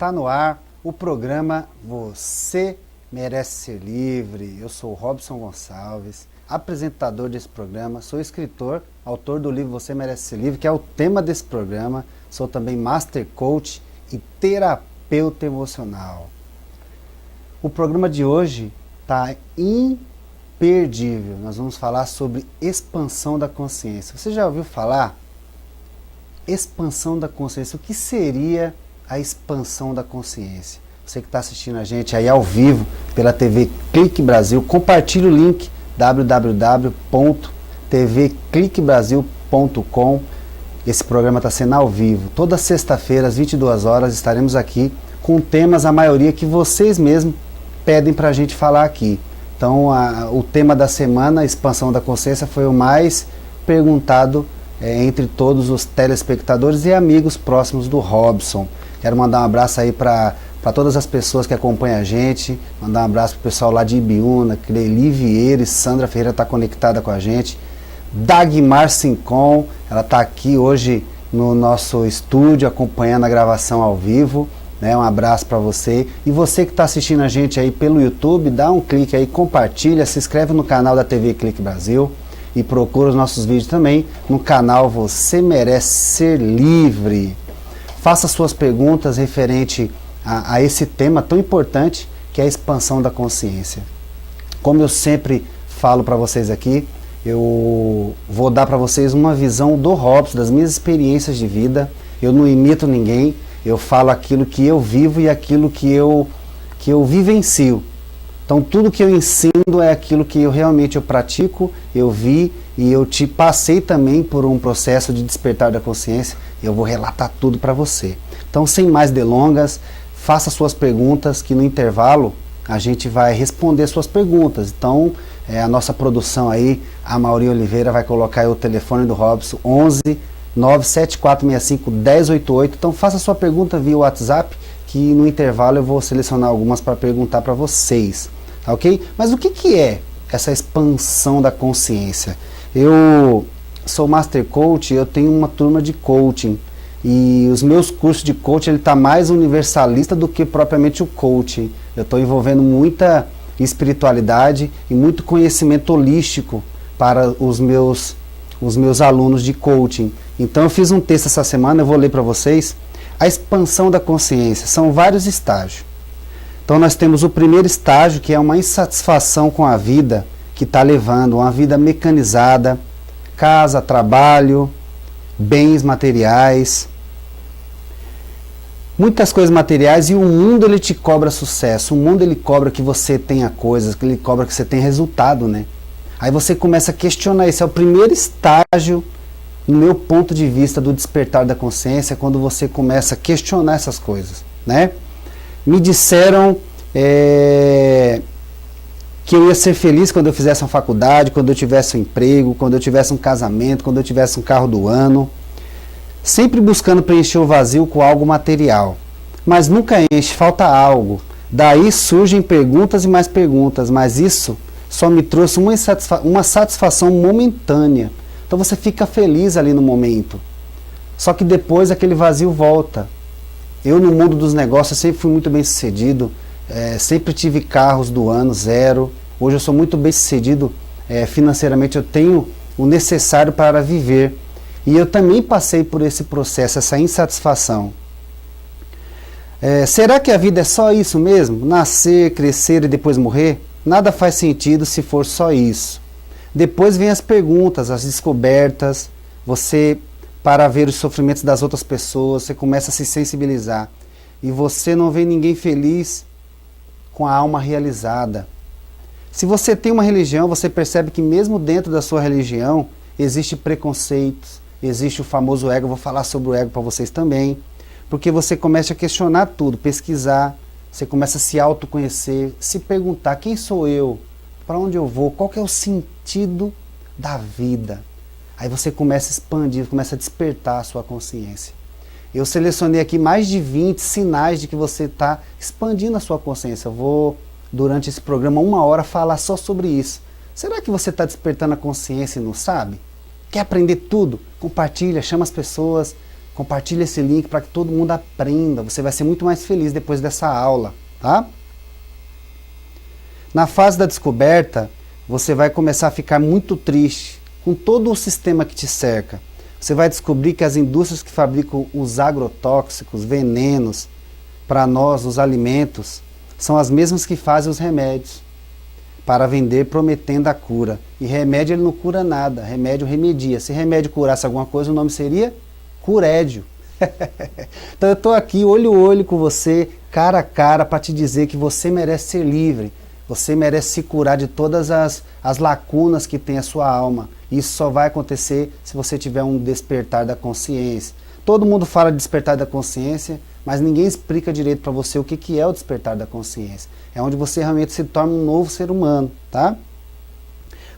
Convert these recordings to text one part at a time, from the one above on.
Está no ar o programa Você Merece Ser Livre. Eu sou o Robson Gonçalves, apresentador desse programa. Sou escritor, autor do livro Você Merece Ser Livre, que é o tema desse programa. Sou também Master Coach e terapeuta emocional. O programa de hoje está imperdível. Nós vamos falar sobre expansão da consciência. Você já ouviu falar? Expansão da consciência. O que seria a expansão da consciência? Você que está assistindo a gente aí ao vivo pela TV Clique Brasil, compartilhe o link www.tvcliquebrasil.com. Esse programa está sendo ao vivo. Toda sexta-feira, às 22 horas, estaremos aqui com temas, a maioria que vocês mesmos pedem para a gente falar aqui. Então, o tema da semana, a expansão da consciência, foi o mais perguntado entre todos os telespectadores e amigos próximos do Robson. Quero mandar um abraço aí para todas as pessoas que acompanham a gente, mandar um abraço para o pessoal lá de Ibiúna, Cleili Vieira e Sandra Ferreira está conectada com a gente, Dagmar Sincon, ela está aqui hoje no nosso estúdio acompanhando a gravação ao vivo, né? Um abraço para você. E você que está assistindo a gente aí pelo YouTube, dá um clique aí, compartilha, se inscreve no canal da TV Clique Brasil e procura os nossos vídeos também no canal Você Merece Ser Livre. Faça suas perguntas referente a esse tema tão importante que é a expansão da consciência. Como eu sempre falo para vocês aqui, eu vou dar para vocês uma visão do Robson, das minhas experiências de vida. Eu não imito ninguém, eu falo aquilo que eu vivo e aquilo que eu vivencio. Então tudo que eu ensino é aquilo que eu realmente pratico, eu vi e eu te passei também por um processo de despertar da consciência. Eu vou relatar tudo para você. Então, sem mais delongas, faça suas perguntas que no intervalo a gente vai responder suas perguntas. Então, a nossa produção aí, a Mauri Oliveira vai colocar aí o telefone do Robson, 11 97465 1088. Então, faça sua pergunta via WhatsApp, que no intervalo eu vou selecionar algumas para perguntar para vocês. Tá ok? Mas o que é essa expansão da consciência? Eu sou Master Coach, eu tenho uma turma de coaching e os meus cursos de coaching ele está mais universalista do que propriamente o coaching. Eu estou envolvendo muita espiritualidade e muito conhecimento holístico para os meus alunos de coaching. Então eu fiz um texto essa semana, eu vou ler para vocês. A expansão da consciência, são vários estágios. Então nós temos o primeiro estágio, que é uma insatisfação com a vida que está levando, uma vida mecanizada, casa, trabalho, bens materiais, muitas coisas materiais, e o mundo ele te cobra sucesso, o mundo ele cobra que você tenha coisas, ele cobra que você tenha resultado, né? Aí você começa a questionar, esse é o primeiro estágio, no meu ponto de vista, do despertar da consciência, quando você começa a questionar essas coisas, né? Me disseram que eu ia ser feliz quando eu fizesse uma faculdade, quando eu tivesse um emprego, quando eu tivesse um casamento, quando eu tivesse um carro do ano, sempre buscando preencher o vazio com algo material, mas nunca enche, falta algo. Daí surgem perguntas e mais perguntas, mas isso só me trouxe uma satisfação momentânea. Então você fica feliz ali no momento, só que depois aquele vazio volta. Eu no mundo dos negócios sempre fui muito bem sucedido, sempre tive carros do ano, 0. Hoje eu sou muito bem sucedido financeiramente, eu tenho o necessário para viver. E eu também passei por esse processo, essa insatisfação. Será que a vida é só isso mesmo? Nascer, crescer e depois morrer? Nada faz sentido se for só isso. Depois vem as perguntas, as descobertas, você para ver os sofrimentos das outras pessoas, você começa a se sensibilizar. E você não vê ninguém feliz com a alma realizada. Se você tem uma religião, você percebe que mesmo dentro da sua religião, existe preconceitos, existe o famoso ego. Eu vou falar sobre o ego para vocês também, porque você começa a questionar tudo, pesquisar, você começa a se autoconhecer, se perguntar, quem sou eu? Para onde eu vou? Qual que é o sentido da vida? Aí você começa a expandir, começa a despertar a sua consciência. Eu selecionei aqui mais de 20 sinais de que você está expandindo a sua consciência. Eu vou, durante esse programa, 1 hora, falar só sobre isso. Será que você está despertando a consciência e não sabe? Quer aprender tudo? Compartilha, chama as pessoas, Compartilha esse link para que todo mundo aprenda. Você vai ser muito mais feliz depois dessa aula, tá? Na fase da descoberta, você vai começar a ficar muito triste com todo o sistema que te cerca. Você vai descobrir que as indústrias que fabricam os agrotóxicos, venenos, para nós, os alimentos, são as mesmas que fazem os remédios, para vender prometendo a cura. E remédio ele não cura nada, remédio remedia. Se remédio curasse alguma coisa, o nome seria curédio. Então eu estou aqui olho a olho com você, cara a cara, para te dizer que você merece ser livre. Você merece se curar de todas as lacunas que tem a sua alma. Isso só vai acontecer se você tiver um despertar da consciência. Todo mundo fala de despertar da consciência, mas ninguém explica direito para você o que é o despertar da consciência. É onde você realmente se torna um novo ser humano, tá?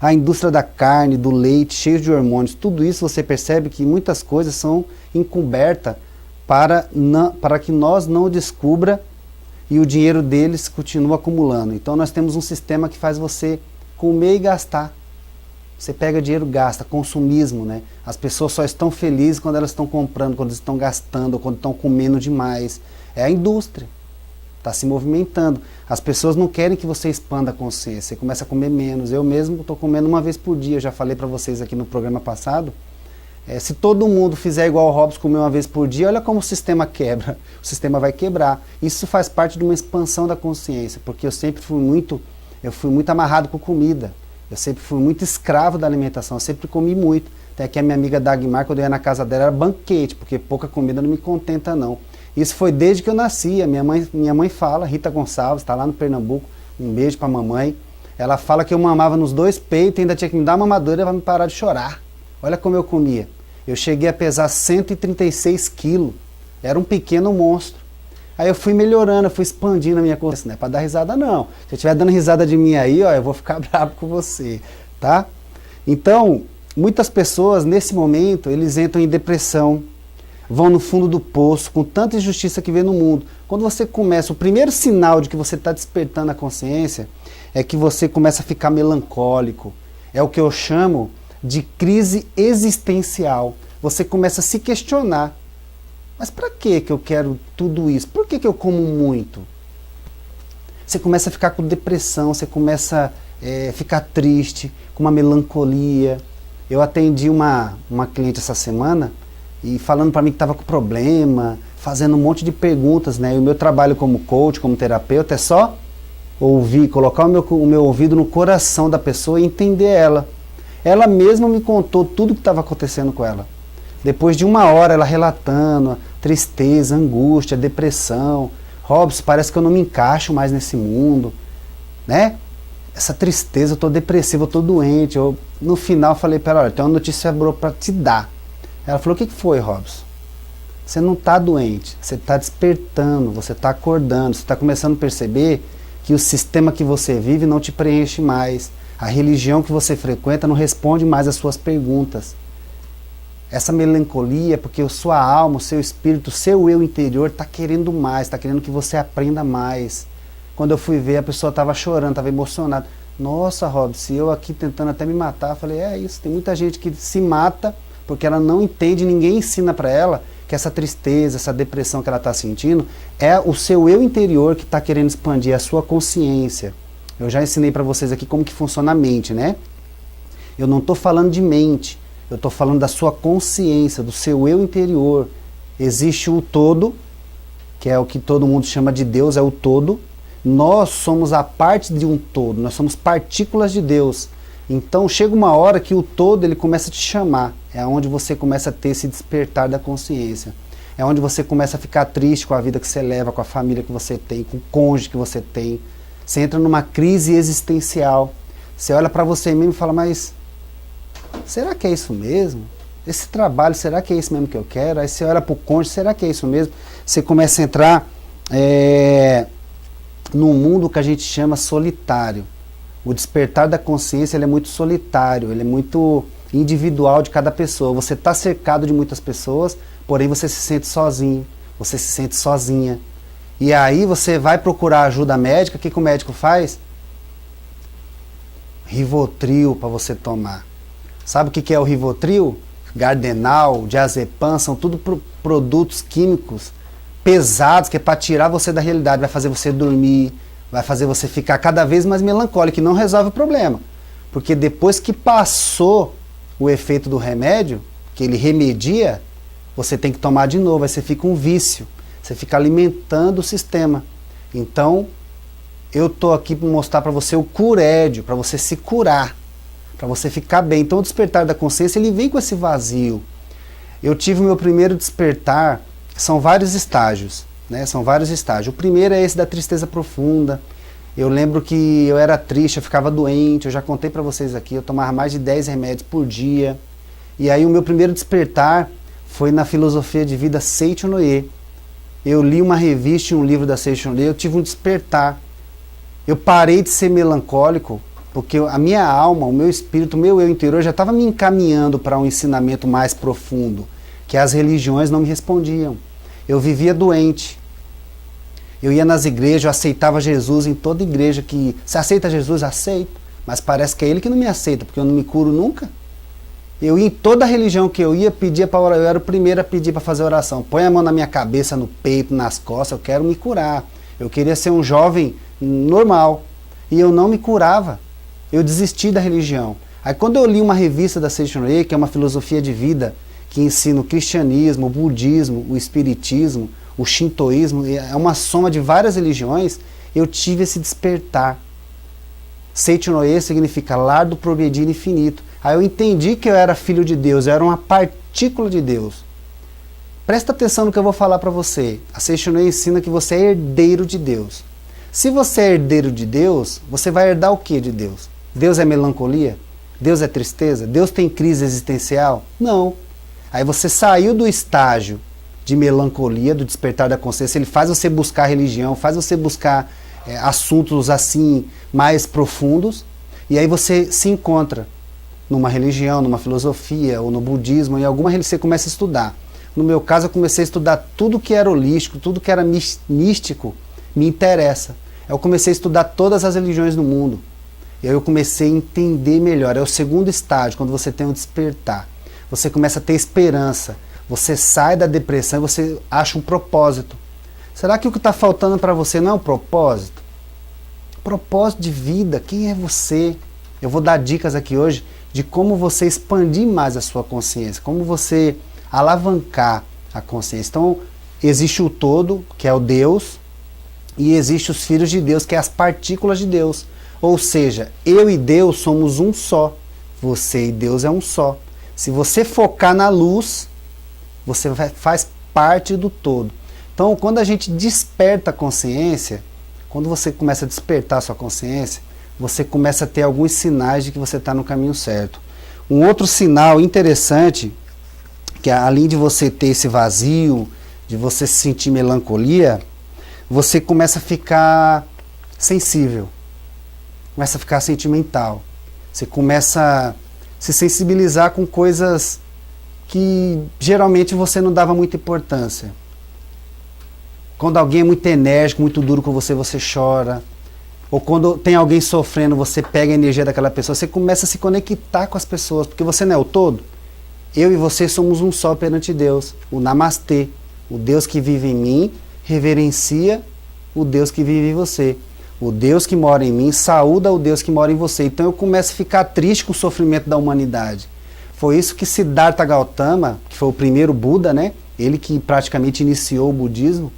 A indústria da carne, do leite, cheio de hormônios, tudo isso você percebe que muitas coisas são encobertas para que nós não o descubra e o dinheiro deles continua acumulando. Então nós temos um sistema que faz você comer e gastar. Você pega dinheiro e gasta, consumismo, né? As pessoas só estão felizes quando elas estão comprando, quando estão gastando, quando estão comendo demais. É a indústria. Está se movimentando. As pessoas não querem que você expanda a consciência. Você começa a comer menos. Eu mesmo estou comendo uma vez por dia. Eu já falei para vocês aqui no programa passado. Se todo mundo fizer igual o Robson, comer uma vez por dia, olha como o sistema quebra. O sistema vai quebrar. Isso faz parte de uma expansão da consciência, porque eu fui muito amarrado com comida. Eu sempre fui muito escravo da alimentação, eu sempre comi muito. Até que a minha amiga Dagmar, quando eu ia na casa dela, era banquete, porque pouca comida não me contenta não. Isso foi desde que eu nasci. Minha mãe fala, Rita Gonçalves, está lá no Pernambuco, um beijo para a mamãe. Ela fala que eu mamava nos 2 peitos e ainda tinha que me dar uma mamadora para me parar de chorar. Olha como eu comia. Eu cheguei a pesar 136 quilos. Era um pequeno monstro. Aí eu fui melhorando, eu fui expandindo a minha consciência. Não é para dar risada não. Se eu estiver dando risada de mim aí, ó, eu vou ficar bravo com você, tá? Então, muitas pessoas nesse momento, eles entram em depressão, vão no fundo do poço, com tanta injustiça que vê no mundo. Quando você começa, o primeiro sinal de que você está despertando a consciência é que você começa a ficar melancólico. É o que eu chamo de crise existencial. Você começa a se questionar. Mas para que eu quero tudo isso? Por que eu como muito? Você começa a ficar com depressão, você começa a ficar triste, com uma melancolia. Eu atendi uma cliente essa semana e falando para mim que estava com problema, fazendo um monte de perguntas, né? E o meu trabalho como coach, como terapeuta, é só ouvir, colocar o meu ouvido no coração da pessoa e entender ela. Ela mesma me contou tudo o que estava acontecendo com ela. Depois de 1 hora ela relatando a tristeza, angústia, depressão. Robson, parece que eu não me encaixo mais nesse mundo, né? Essa tristeza, eu estou depressivo, eu estou doente. No final falei para ela, olha, tem uma notícia boa para te dar. Ela falou, o que foi, Robson? Você não está doente, você está despertando, você está acordando, você está começando a perceber que o sistema que você vive não te preenche mais. A religião que você frequenta não responde mais às suas perguntas. Essa melancolia é porque a sua alma, o seu espírito, o seu eu interior está querendo mais, está querendo que você aprenda mais. Quando eu fui ver, a pessoa estava chorando, estava emocionada. Nossa, Robson, eu aqui tentando até me matar. Eu falei, é isso, tem muita gente que se mata porque ela não entende, ninguém ensina para ela que essa tristeza, essa depressão que ela está sentindo é o seu eu interior que está querendo expandir a sua consciência. Eu já ensinei para vocês aqui como que funciona a mente, né? Eu não estou falando de mente. Eu estou falando da sua consciência, do seu eu interior. Existe o todo, que é o que todo mundo chama de Deus, é o todo. Nós somos a parte de um todo, nós somos partículas de Deus. Então chega uma hora que o todo ele começa a te chamar. É onde você começa a ter esse despertar da consciência. É onde você começa a ficar triste com a vida que você leva, com a família que você tem, com o cônjuge que você tem. Você entra numa crise existencial. Você olha para você mesmo e fala, mas será que é isso mesmo? Esse trabalho, será que é isso mesmo que eu quero? Aí você olha para o cônjuge, será que é isso mesmo? Você começa a entrar num mundo que a gente chama solitário. O despertar da consciência ele é muito solitário, ele é muito individual de cada pessoa. Você está cercado de muitas pessoas, porém você se sente sozinho, você se sente sozinha. E aí você vai procurar ajuda médica, o que o médico faz? Rivotril para você tomar. Sabe o que é o Rivotril? Gardenal, diazepam, são tudo produtos químicos pesados, que é para tirar você da realidade, vai fazer você dormir, vai fazer você ficar cada vez mais melancólico, e não resolve o problema. Porque depois que passou o efeito do remédio, que ele remedia, você tem que tomar de novo, aí você fica um vício, você fica alimentando o sistema. Então, eu estou aqui para mostrar para você o curédio, para você se curar, para você ficar bem. Então o despertar da consciência, ele vem com esse vazio. Eu tive o meu primeiro despertar, são vários estágios, né? São vários estágios. O primeiro é esse da tristeza profunda. Eu lembro que eu era triste, eu ficava doente, eu já contei para vocês aqui, eu tomava mais de 10 remédios por dia. E aí o meu primeiro despertar foi na filosofia de vida Seiichi Noye. Eu li uma revista e um livro da Seiichi Noye, eu tive um despertar. Eu parei de ser melancólico, porque a minha alma, o meu espírito, o meu eu interior já estava me encaminhando para um ensinamento mais profundo, que as religiões não me respondiam. Eu vivia doente. Eu ia nas igrejas, eu aceitava Jesus em toda igreja. Que você aceita Jesus? Aceito. Mas parece que é ele que não me aceita, porque eu não me curo nunca. Eu ia em toda religião que eu ia, pedia para orar. Eu era o primeiro a pedir para fazer oração. Põe a mão na minha cabeça, no peito, nas costas, eu quero me curar. Eu queria ser um jovem normal. E eu não me curava. Eu desisti da religião. Aí quando eu li uma revista da Seiichi Noye, que é uma filosofia de vida, que ensina o cristianismo, o budismo, o espiritismo, o shintoísmo, é uma soma de várias religiões, eu tive esse despertar. Seiichi Noye significa lar do progredir infinito. Aí eu entendi que eu era filho de Deus, eu era uma partícula de Deus. Presta atenção no que eu vou falar para você. A Seiichi Noye ensina que você é herdeiro de Deus. Se você é herdeiro de Deus, você vai herdar o que de Deus? Deus é melancolia? Deus é tristeza? Deus tem crise existencial? Não. Aí você saiu do estágio de melancolia, do despertar da consciência, ele faz você buscar religião, faz você buscar assuntos assim mais profundos, e aí você se encontra numa religião, numa filosofia, ou no budismo, em alguma religião você começa a estudar. No meu caso, eu comecei a estudar tudo que era holístico, tudo que era místico, me interessa. Eu comecei a estudar todas as religiões do mundo. E aí eu comecei a entender melhor. É o segundo estágio, quando você tem um despertar. Você começa a ter esperança. Você sai da depressão e você acha um propósito. Será que o que está faltando para você não é um propósito? Propósito de vida. Quem é você? Eu vou dar dicas aqui hoje de como você expandir mais a sua consciência. Como você alavancar a consciência. Então, existe o todo, que é o Deus. E existe os filhos de Deus, que é as partículas de Deus. Ou seja, eu e Deus somos um só. Você e Deus é um só. Se você focar na luz, você faz parte do todo. Então, quando a gente desperta a consciência, quando você começa a despertar a sua consciência, você começa a ter alguns sinais de que você está no caminho certo. Um outro sinal interessante, que além de você ter esse vazio, de você sentir melancolia, você começa a ficar sensível. Começa a ficar sentimental. Você começa a se sensibilizar com coisas que geralmente você não dava muita importância. Quando alguém é muito enérgico, muito duro com você, você chora. Ou quando tem alguém sofrendo, você pega a energia daquela pessoa, você começa a se conectar com as pessoas, porque você não é o todo. Eu e você somos um só perante Deus, o Namastê. O Deus que vive em mim reverencia o Deus que vive em você. O Deus que mora em mim saúda o Deus que mora em você. Então eu começo a ficar triste com o sofrimento da humanidade. Foi isso que Siddhartha Gautama, que foi o primeiro Buda, né? Ele que praticamente iniciou o budismo,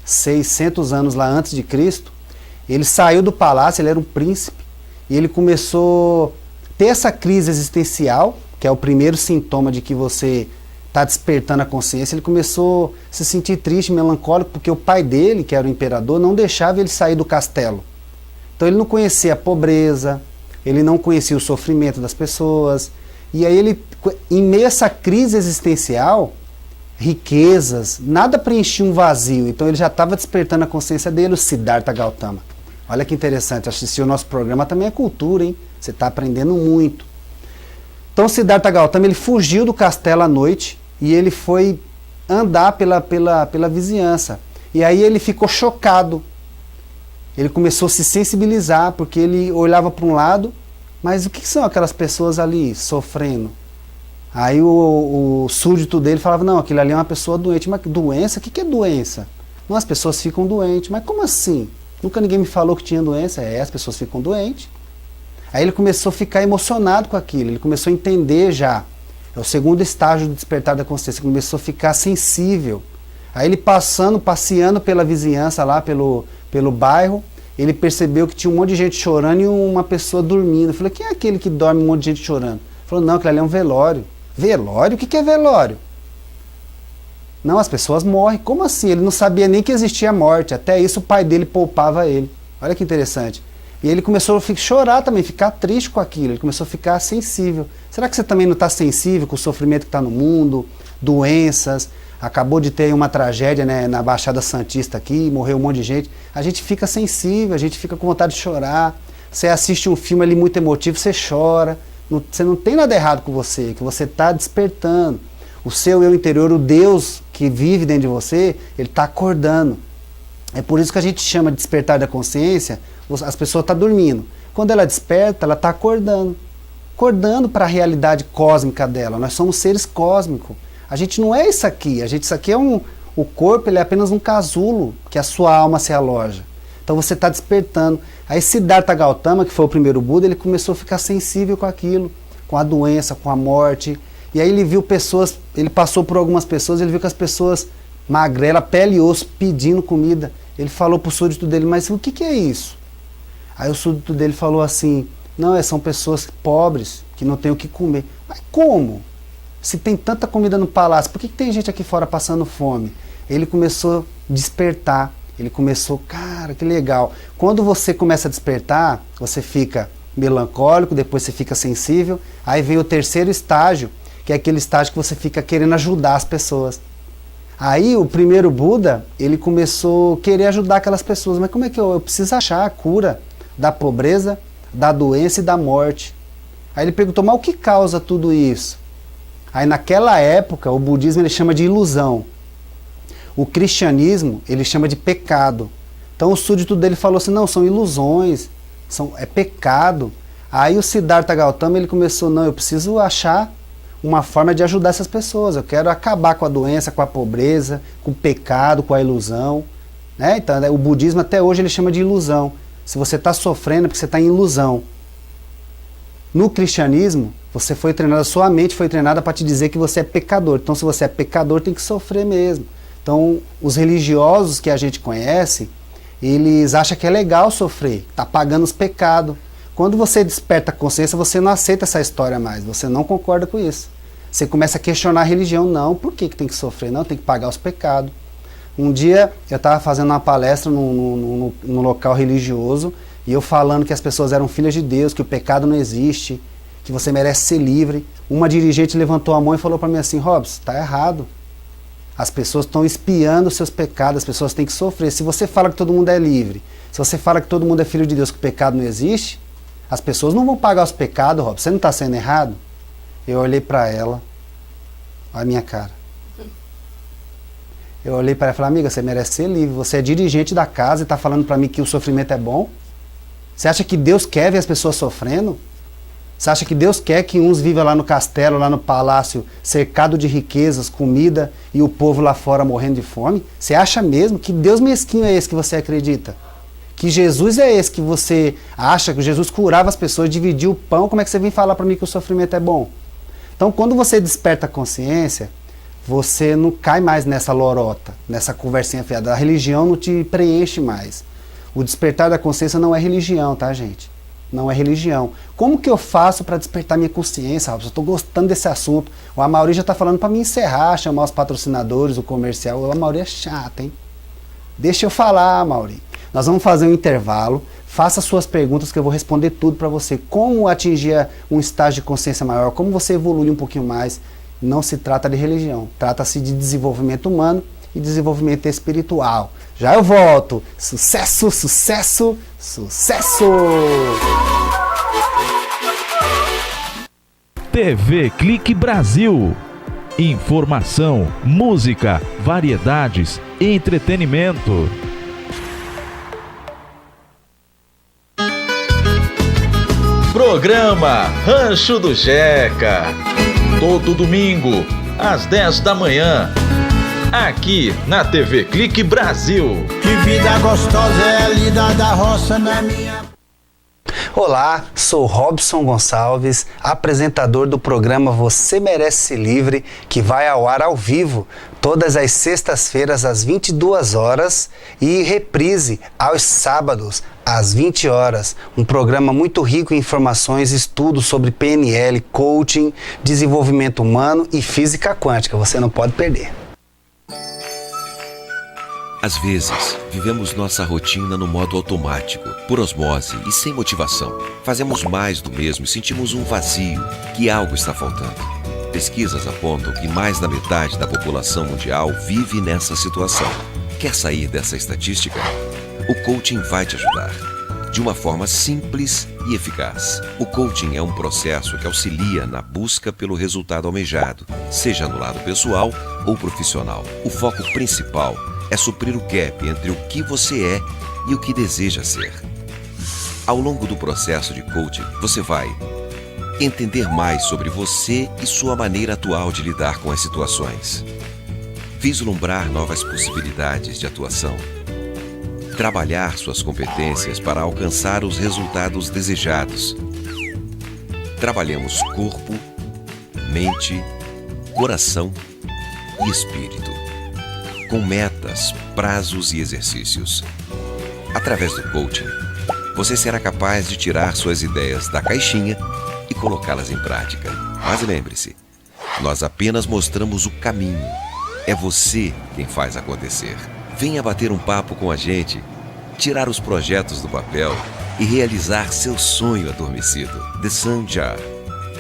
600 anos lá antes de Cristo, ele saiu do palácio, ele era um príncipe, e ele começou a ter essa crise existencial, que é o primeiro sintoma de que você está despertando a consciência. Ele começou a se sentir triste, melancólico, porque o pai dele, que era o imperador, não deixava ele sair do castelo. Então ele não conhecia a pobreza, ele não conhecia o sofrimento das pessoas, e aí ele, em meio a essa crise existencial, riquezas, nada preenchia um vazio, então ele já estava despertando a consciência dele, o Siddhartha Gautama. Olha que interessante, assistir o nosso programa também é cultura, hein? Você está aprendendo muito. Então o Siddhartha Gautama, ele fugiu do castelo à noite e ele foi andar pela vizinhança. E aí ele ficou chocado. Ele começou a se sensibilizar, porque ele olhava para um lado, mas o que são aquelas pessoas ali sofrendo? Aí o súdito dele falava, não, aquilo ali é uma pessoa doente. Mas doença? O que é doença? Não, as pessoas ficam doentes. Mas como assim? Nunca ninguém me falou que tinha doença. As pessoas ficam doentes. Aí ele começou a ficar emocionado com aquilo, ele começou a entender já. É o segundo estágio do despertar da consciência, começou a ficar sensível. Aí ele passeando pela vizinhança lá, pelo bairro, ele percebeu que tinha um monte de gente chorando e uma pessoa dormindo. Eu falei, quem é aquele que dorme um monte de gente chorando? Ele falou, não, aquilo ali é um velório. Velório? O que é velório? Não, as pessoas morrem. Como assim? Ele não sabia nem que existia morte. Até isso o pai dele poupava ele. Olha que interessante. E ele começou a chorar também, ficar triste com aquilo. Ele começou a ficar sensível. Será que você também não está sensível com o sofrimento que está no mundo? Doenças. Acabou de ter uma tragédia, né, na Baixada Santista aqui, morreu um monte de gente. A gente fica sensível, a gente fica com vontade de chorar. Você assiste um filme ali muito emotivo, você chora. Você não tem nada errado com você, que você está despertando. O seu eu interior, o Deus que vive dentro de você, ele está acordando. É por isso que a gente chama de despertar da consciência. As pessoas estão dormindo. Quando ela desperta, ela está acordando. Acordando para a realidade cósmica dela. Nós somos seres cósmicos. A gente não é isso aqui. Isso aqui é o corpo, ele é apenas um casulo que a sua alma se aloja. Então você está despertando. Aí Siddhartha Gautama, que foi o primeiro Buda, ele começou a ficar sensível com aquilo, com a doença, com a morte. E aí ele viu pessoas, ele passou por algumas pessoas, ele viu que as pessoas magrelas, pele e osso, pedindo comida. Ele falou para o súdito dele, mas o que é isso? Aí o súdito dele falou assim, não, são pessoas pobres, que não têm o que comer. Mas como? Se tem tanta comida no palácio, por que tem gente aqui fora passando fome? Ele começou a despertar, ele começou, cara, que legal. Quando você começa a despertar, você fica melancólico, depois você fica sensível, aí vem o terceiro estágio, que é aquele estágio que você fica querendo ajudar as pessoas. Aí o primeiro Buda, ele começou a querer ajudar aquelas pessoas, mas como é que eu preciso achar a cura da pobreza, da doença e da morte? Aí ele perguntou, mas o que causa tudo isso? Aí naquela época, o budismo ele chama de ilusão. O cristianismo, ele chama de pecado. Então o súdito dele falou assim, não, são ilusões, é pecado. Aí o Siddhartha Gautama, ele começou, não, eu preciso achar uma forma de ajudar essas pessoas. Eu quero acabar com a doença, com a pobreza, com o pecado, com a ilusão. Né? Então o budismo até hoje ele chama de ilusão. Se você está sofrendo é porque você está em ilusão. No cristianismo, você foi treinado, a sua mente foi treinada para te dizer que você é pecador. Então se você é pecador, tem que sofrer mesmo. Então os religiosos que a gente conhece, eles acham que é legal sofrer, está pagando os pecados. Quando você desperta a consciência, você não aceita essa história mais, você não concorda com isso. Você começa a questionar a religião, não, por que tem que sofrer? Não, tem que pagar os pecados. Um dia eu estava fazendo uma palestra num local religioso e eu falando que as pessoas eram filhas de Deus, que o pecado não existe, que você merece ser livre. Uma dirigente levantou a mão e falou para mim assim, Robson, está errado. As pessoas estão espiando os seus pecados, as pessoas têm que sofrer. Se você fala que todo mundo é livre, se você fala que todo mundo é filho de Deus, que o pecado não existe, as pessoas não vão pagar os pecados, Robson. Você não está sendo errado? Eu olhei para ela, olha a minha cara. Eu olhei para ela e falei, amiga, você merece ser livre. Você é dirigente da casa e está falando para mim que o sofrimento é bom? Você acha que Deus quer ver as pessoas sofrendo? Você acha que Deus quer que uns vivam lá no castelo, lá no palácio, cercado de riquezas, comida, e o povo lá fora morrendo de fome? Você acha mesmo que Deus mesquinho é esse que você acredita? Que Jesus é esse que você acha, que Jesus curava as pessoas, dividia o pão? Como é que você vem falar para mim que o sofrimento é bom? Então quando você desperta a consciência, você não cai mais nessa lorota, nessa conversinha fiada. A religião não te preenche mais. O despertar da consciência não é religião, tá, gente? Não é religião. Como que eu faço para despertar minha consciência, Robson? Eu estou gostando desse assunto. O Amaury já está falando para mim encerrar, chamar os patrocinadores, o comercial. O Amaury é chato, hein? Deixa eu falar, Amaury. Nós vamos fazer um intervalo. Faça suas perguntas que eu vou responder tudo para você. Como atingir um estágio de consciência maior? Como você evoluir um pouquinho mais? Não se trata de religião. Trata-se de desenvolvimento humano e desenvolvimento espiritual. Já eu volto. Sucesso, sucesso, sucesso! TV Clique Brasil. Informação, música, variedades, entretenimento. Programa Rancho do Jeca. Todo domingo, às 10 da manhã, aqui na TV Clique Brasil. Que vida gostosa é a lida da roça na minha... Olá, sou Robson Gonçalves, apresentador do programa Você Merece Ser Livre, que vai ao ar ao vivo todas as sextas-feiras às 22 horas e reprise aos sábados às 20 horas. Um programa muito rico em informações, estudos sobre PNL, coaching, desenvolvimento humano e física quântica. Você não pode perder. Às vezes, vivemos nossa rotina no modo automático, por osmose e sem motivação. Fazemos mais do mesmo e sentimos um vazio, que algo está faltando. Pesquisas apontam que mais da metade da população mundial vive nessa situação. Quer sair dessa estatística? O coaching vai te ajudar, de uma forma simples e eficaz. O coaching é um processo que auxilia na busca pelo resultado almejado, seja no lado pessoal ou profissional. O foco principal é suprir o gap entre o que você é e o que deseja ser. Ao longo do processo de coaching, você vai entender mais sobre você e sua maneira atual de lidar com as situações, vislumbrar novas possibilidades de atuação, trabalhar suas competências para alcançar os resultados desejados. Trabalhamos corpo, mente, coração e espírito, com metas, prazos e exercícios. Através do coaching, você será capaz de tirar suas ideias da caixinha e colocá-las em prática. Mas lembre-se, nós apenas mostramos o caminho. É você quem faz acontecer. Venha bater um papo com a gente, tirar os projetos do papel e realizar seu sonho adormecido. The Sun Jar.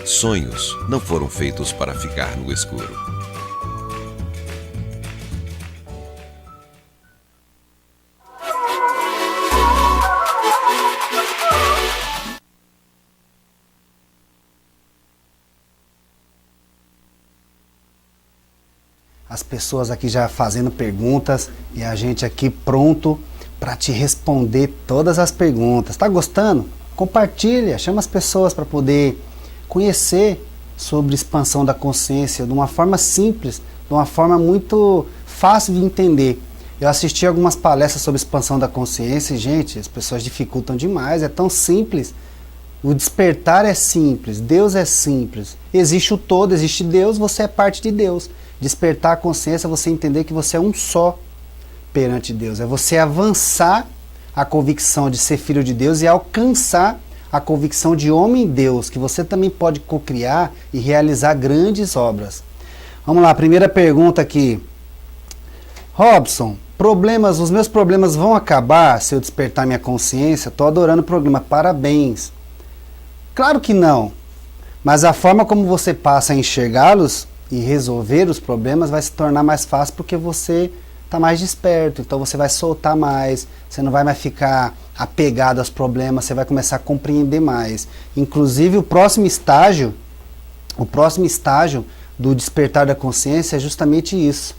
Sonhos não foram feitos para ficar no escuro. As pessoas aqui já fazendo perguntas e a gente aqui pronto para te responder todas as perguntas. Tá gostando? Compartilha, chama as pessoas para poder conhecer sobre expansão da consciência de uma forma simples, de uma forma muito fácil de entender. Eu assisti algumas palestras sobre expansão da consciência e, gente, as pessoas dificultam demais, é tão simples. O despertar é simples, Deus é simples. Existe o todo, existe Deus, você é parte de Deus. Despertar a consciência é você entender que você é um só perante Deus. É você avançar a convicção de ser filho de Deus e alcançar a convicção de homem-deus, que você também pode cocriar e realizar grandes obras. Vamos lá, primeira pergunta aqui. Robson, os meus problemas vão acabar se eu despertar minha consciência? Estou adorando o programa, parabéns. Claro que não, mas a forma como você passa a enxergá-los e resolver os problemas vai se tornar mais fácil porque você está mais desperto, então você vai soltar mais, você não vai mais ficar apegado aos problemas, você vai começar a compreender mais. Inclusive o próximo estágio do despertar da consciência é justamente isso.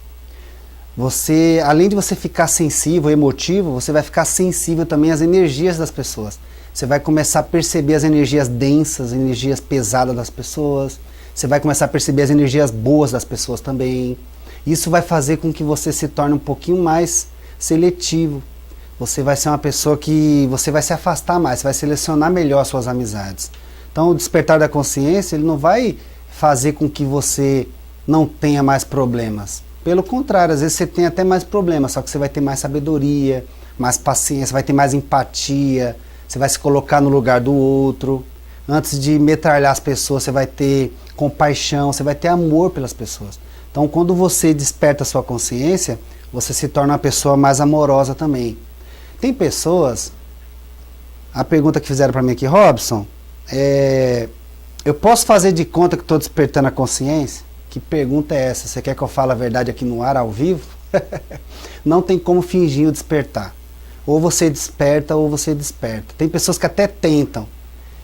Você, além de você ficar sensível, emotivo, você vai ficar sensível também às energias das pessoas. Você vai começar a perceber as energias densas, energias pesadas das pessoas. Você vai começar a perceber as energias boas das pessoas também. Isso vai fazer com que você se torne um pouquinho mais seletivo. Você vai ser uma pessoa que você vai se afastar mais, você vai selecionar melhor as suas amizades. Então o despertar da consciência, ele não vai fazer com que você não tenha mais problemas. Pelo contrário, às vezes você tem até mais problemas, só que você vai ter mais sabedoria, mais paciência, vai ter mais empatia, você vai se colocar no lugar do outro. Antes de metralhar as pessoas, você vai ter compaixão, você vai ter amor pelas pessoas. Então, quando você desperta a sua consciência, você se torna uma pessoa mais amorosa também. Tem pessoas, a pergunta que fizeram para mim aqui, Robson, eu posso fazer de conta que estou despertando a consciência? Que pergunta é essa? Você quer que eu fale a verdade aqui no ar, ao vivo? Não tem como fingir o despertar. Ou você desperta ou você desperta. Tem pessoas que até tentam.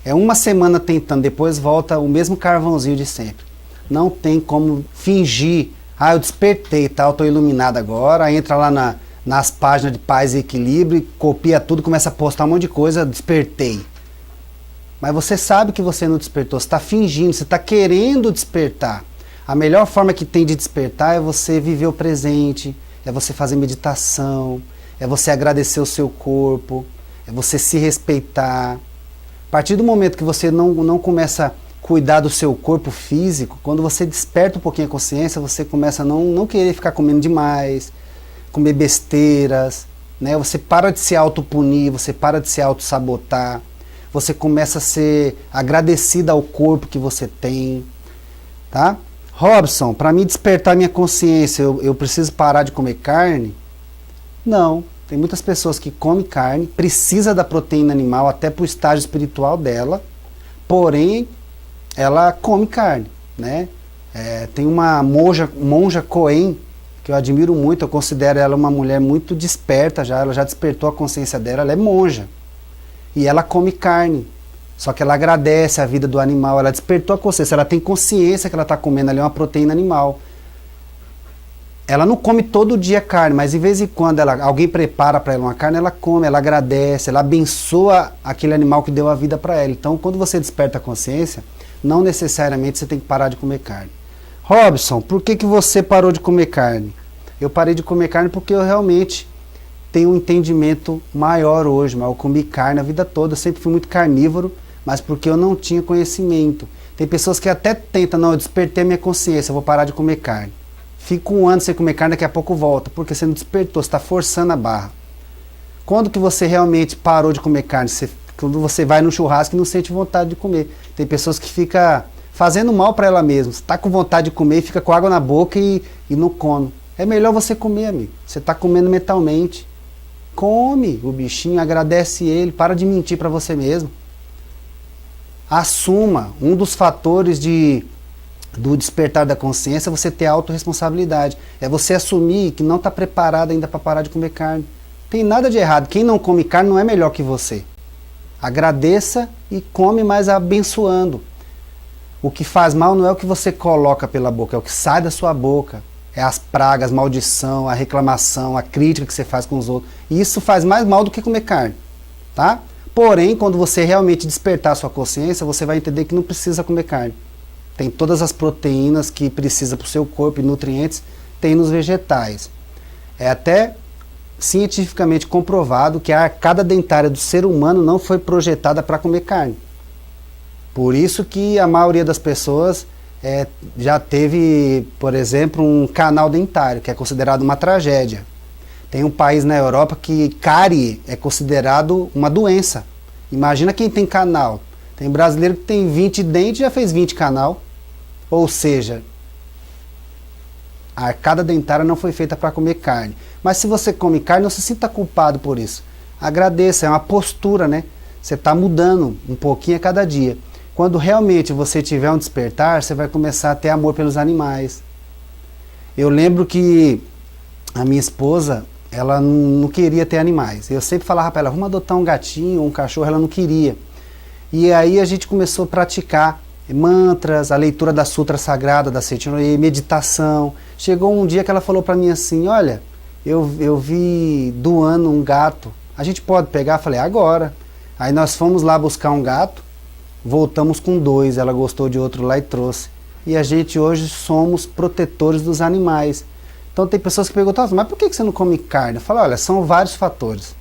É uma semana tentando, depois volta o mesmo carvãozinho de sempre. Não tem como fingir, eu despertei, tá, eu estou iluminado agora, entra lá nas páginas de paz e equilíbrio, copia tudo, começa a postar um monte de coisa, despertei. mas você sabe que você não despertou, você está fingindo, você está querendo despertar. A melhor forma que tem de despertar é você viver o presente, é você fazer meditação, é você agradecer o seu corpo, é você se respeitar. A partir do momento que você não começa a cuidar do seu corpo físico, quando você desperta um pouquinho a consciência, você começa a não querer ficar comendo demais, comer besteiras, né? Você para de se autopunir, você para de se autossabotar, você começa a ser agradecido ao corpo que você tem, tá? Robson, para mim despertar minha consciência, eu preciso parar de comer carne? Não. Tem muitas pessoas que comem carne, precisa da proteína animal até para o estágio espiritual dela, porém, ela come carne, né? Tem uma monja Coen, que eu admiro muito, eu considero ela uma mulher muito desperta já, ela já despertou a consciência dela, ela é monja. E ela come carne. Só que ela agradece a vida do animal, ela despertou a consciência, ela tem consciência que ela está comendo ali uma proteína animal. Ela não come todo dia carne, mas de vez em quando alguém prepara para ela uma carne, ela come, ela agradece, ela abençoa aquele animal que deu a vida para ela. Então, quando você desperta a consciência, não necessariamente você tem que parar de comer carne. Robson, por que você parou de comer carne? Eu parei de comer carne porque eu realmente tenho um entendimento maior hoje, mas eu comi carne a vida toda, eu sempre fui muito carnívoro, mas porque eu não tinha conhecimento. Tem pessoas que até tentam, não, eu despertei a minha consciência, eu vou parar de comer carne. Fica um ano sem comer carne, daqui a pouco volta, porque você não despertou, você está forçando a barra. Quando que você realmente parou de comer carne? Quando você vai no churrasco e não sente vontade de comer. Tem pessoas que ficam fazendo mal para ela mesma. Você está com vontade de comer e fica com água na boca e não come. É melhor você comer, amigo. Você está comendo mentalmente. Come o bichinho, agradece ele, para de mentir para você mesmo. Assuma. Um dos fatores do despertar da consciência é você ter autorresponsabilidade. É você assumir que não está preparado ainda para parar de comer carne. Tem nada de errado. Quem não come carne não é melhor que você. Agradeça e come, mas abençoando. O que faz mal não é o que você coloca pela boca, é o que sai da sua boca. É as pragas, a maldição, a reclamação, a crítica que você faz com os outros. E isso faz mais mal do que comer carne, tá? Porém, quando você realmente despertar a sua consciência, você vai entender que não precisa comer carne. Tem todas as proteínas que precisa para o seu corpo e nutrientes, tem nos vegetais. É até cientificamente comprovado que a arcada dentária do ser humano não foi projetada para comer carne. Por isso que a maioria das pessoas já teve, por exemplo, um canal dentário, que é considerado uma tragédia. Tem um país na Europa que cárie é considerado uma doença. Imagina quem tem canal. Tem brasileiro que tem 20 dentes e já fez 20 canal. Ou seja, a arcada dentária não foi feita para comer carne. Mas se você come carne, não se sinta culpado por isso. Agradeça, é uma postura, né? Você está mudando um pouquinho a cada dia. Quando realmente você tiver um despertar, você vai começar a ter amor pelos animais. Eu lembro que a minha esposa, ela não queria ter animais. Eu sempre falava para ela, vamos adotar um gatinho ou um cachorro, ela não queria. E aí a gente começou a praticar mantras, a leitura da Sutra Sagrada, da Seitinoye, meditação. Chegou um dia que ela falou para mim assim, olha, eu vi doando um gato, a gente pode pegar? Eu falei, agora. Aí nós fomos lá buscar um gato, voltamos com 2, ela gostou de outro lá e trouxe. E a gente hoje somos protetores dos animais. Então tem pessoas que perguntam, mas por que você não come carne? Eu falo, olha, são vários fatores.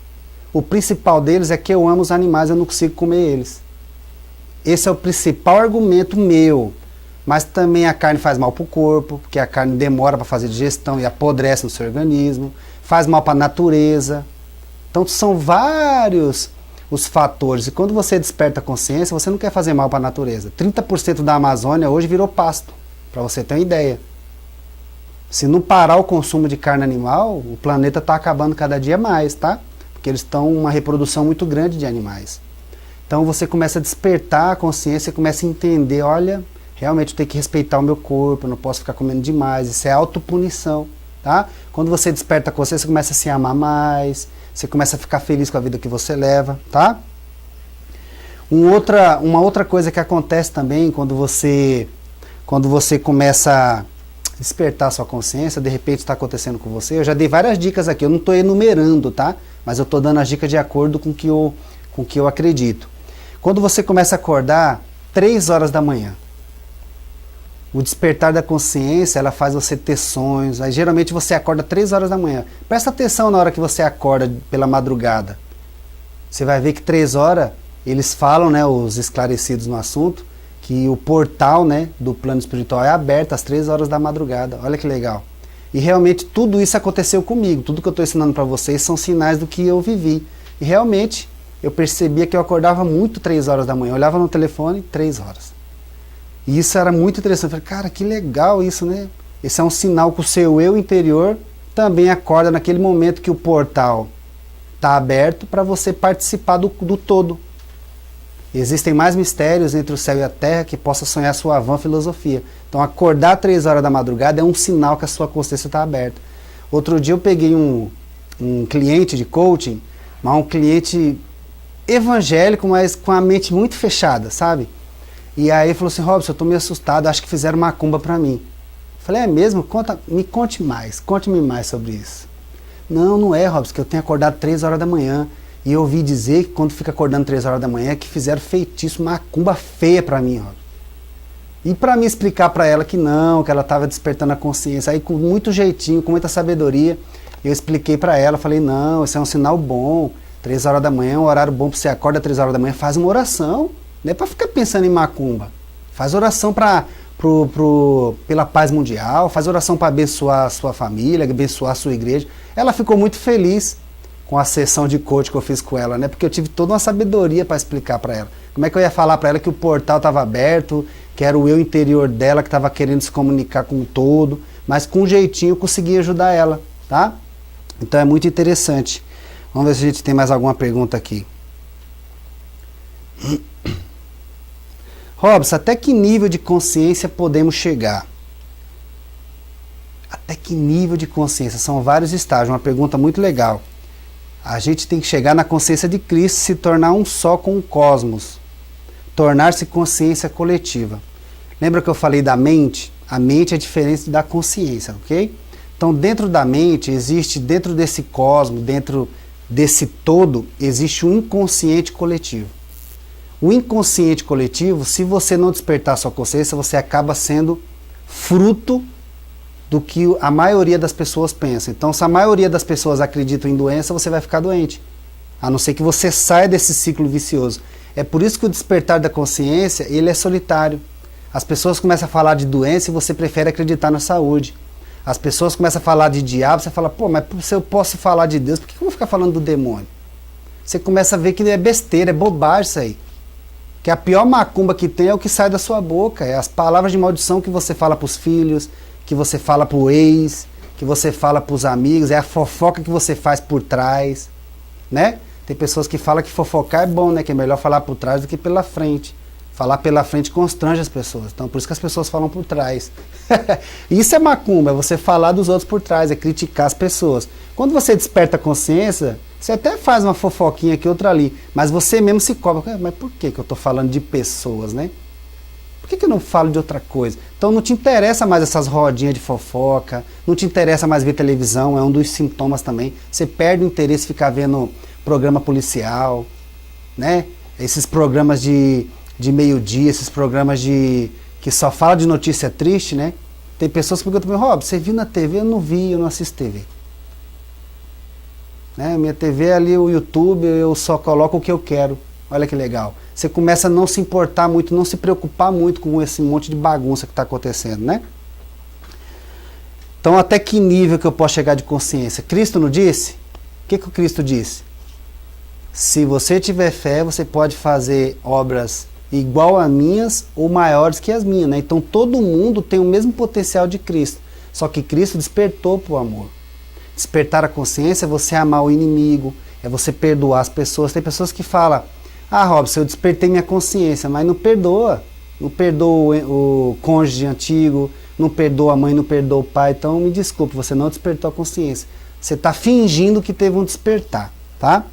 O principal deles é que eu amo os animais, eu não consigo comer eles. Esse é o principal argumento meu. Mas também a carne faz mal para o corpo, porque a carne demora para fazer digestão e apodrece no seu organismo. Faz mal para a natureza. Então são vários os fatores. E quando você desperta a consciência, você não quer fazer mal para a natureza. 30% da Amazônia hoje virou pasto, para você ter uma ideia. Se não parar o consumo de carne animal, o planeta está acabando cada dia mais, tá? Porque eles estão uma reprodução muito grande de animais. Então você começa a despertar a consciência, começa a entender, olha, realmente eu tenho que respeitar o meu corpo, eu não posso ficar comendo demais, isso é autopunição, tá? Quando você desperta a consciência, você começa a se amar mais, você começa a ficar feliz com a vida que você leva, tá? Uma outra coisa que acontece também quando você começa a despertar a sua consciência, de repente está acontecendo com você, eu já dei várias dicas aqui, eu não estou enumerando, tá? Mas eu estou dando as dicas de acordo com o que eu acredito. Quando você começa a acordar 3 horas da manhã, o despertar da consciência, ela faz você ter sonhos. Aí geralmente você acorda 3 horas da manhã. Presta atenção na hora que você acorda pela madrugada. Você vai ver que 3 horas, eles falam, né, os esclarecidos no assunto, que o portal, né, do plano espiritual é aberto às 3 horas da madrugada. Olha que legal. E realmente tudo isso aconteceu comigo. Tudo que eu estou ensinando para vocês são sinais do que eu vivi. E realmente eu percebia que eu acordava muito 3 horas da manhã. Eu olhava no telefone, 3 horas. E isso era muito interessante. Eu falei, cara, que legal isso, né? Esse é um sinal que o seu eu interior também acorda naquele momento que o portal está aberto para você participar do todo. Existem mais mistérios entre o céu e a terra que possa sonhar sua vã filosofia. Então acordar 3 horas da madrugada é um sinal que a sua consciência está aberta. Outro dia eu peguei um cliente de coaching, mas um cliente evangélico, mas com a mente muito fechada, sabe? E aí ele falou assim, Robson, eu estou meio assustado, acho que fizeram macumba para mim. Eu falei, é mesmo? Me conte-me mais sobre isso. Não é, Robson, que eu tenho acordado 3 horas da manhã e eu ouvi dizer que quando fica acordando 3 horas da manhã que fizeram feitiço, macumba feia para mim, Robson. E para mim explicar para ela que não, que ela estava despertando a consciência, aí com muito jeitinho, com muita sabedoria, eu expliquei para ela, falei, não, isso é um sinal bom, 3 horas da manhã é um horário bom para você acordar 3 horas da manhã, faz uma oração, não é para ficar pensando em macumba, faz oração pela paz mundial, faz oração para abençoar a sua família, abençoar a sua igreja. Ela ficou muito feliz com a sessão de coach que eu fiz com ela, né? Porque eu tive toda uma sabedoria para explicar para ela. Como é que eu ia falar para ela que o portal estava aberto, que era o eu interior dela que estava querendo se comunicar com o todo, mas com um jeitinho eu consegui ajudar ela, tá? Então é muito interessante. Vamos ver se a gente tem mais alguma pergunta aqui. Robson, até que nível de consciência podemos chegar? Até que nível de consciência? São vários estágios, uma pergunta muito legal. A gente tem que chegar na consciência de Cristo, se tornar um só com o cosmos. Tornar-se consciência coletiva. Lembra que eu falei da mente? A mente é diferente da consciência, ok? Então dentro da mente existe, dentro desse cosmos, dentro desse todo, existe um inconsciente coletivo. O inconsciente coletivo, se você não despertar sua consciência, você acaba sendo fruto do que a maioria das pessoas pensa. Então, se a maioria das pessoas acreditam em doença, você vai ficar doente. A não ser que você saia desse ciclo vicioso. É por isso que o despertar da consciência, ele é solitário. As pessoas começam a falar de doença e você prefere acreditar na saúde. As pessoas começam a falar de diabo, você fala, pô, mas se eu posso falar de Deus, por que eu vou ficar falando do demônio? Você começa a ver que é besteira, é bobagem isso aí. Que a pior macumba que tem é o que sai da sua boca. É as palavras de maldição que você fala para os filhos, que você fala para o ex, que você fala para os amigos, é a fofoca que você faz por trás, né? Tem pessoas que falam que fofocar é bom, né? Que é melhor falar por trás do que pela frente. Falar pela frente constrange as pessoas. Então, por isso que as pessoas falam por trás. Isso é macumba, é você falar dos outros por trás, é criticar as pessoas. Quando você desperta a consciência, você até faz uma fofoquinha aqui, outra ali, mas você mesmo se cobra. Mas por que eu estou falando de pessoas, né? Por que eu não falo de outra coisa? Então não te interessa mais essas rodinhas de fofoca, não te interessa mais ver televisão, é um dos sintomas também. Você perde o interesse em ficar vendo programa policial, né? Esses programas de meio-dia, esses programas que só falam de notícia triste, né? Tem pessoas que perguntam, Rob, você viu na TV? Eu não vi, eu não assisto TV. Né? Minha TV é ali, o YouTube, eu só coloco o que eu quero. Olha que legal. Você começa a não se importar muito, não se preocupar muito com esse monte de bagunça que está acontecendo, né? Então, até que nível que eu posso chegar de consciência? Cristo não disse? O que o Cristo disse? Se você tiver fé, você pode fazer obras igual a minhas ou maiores que as minhas, né? Então, todo mundo tem o mesmo potencial de Cristo. Só que Cristo despertou para o amor. Despertar a consciência é você amar o inimigo, é você perdoar as pessoas. Tem pessoas que falam, Robson, eu despertei minha consciência, mas não perdoa. Não perdoa o cônjuge antigo, não perdoa a mãe, não perdoa o pai. Então, me desculpe, você não despertou a consciência. Você está fingindo que teve um despertar, tá?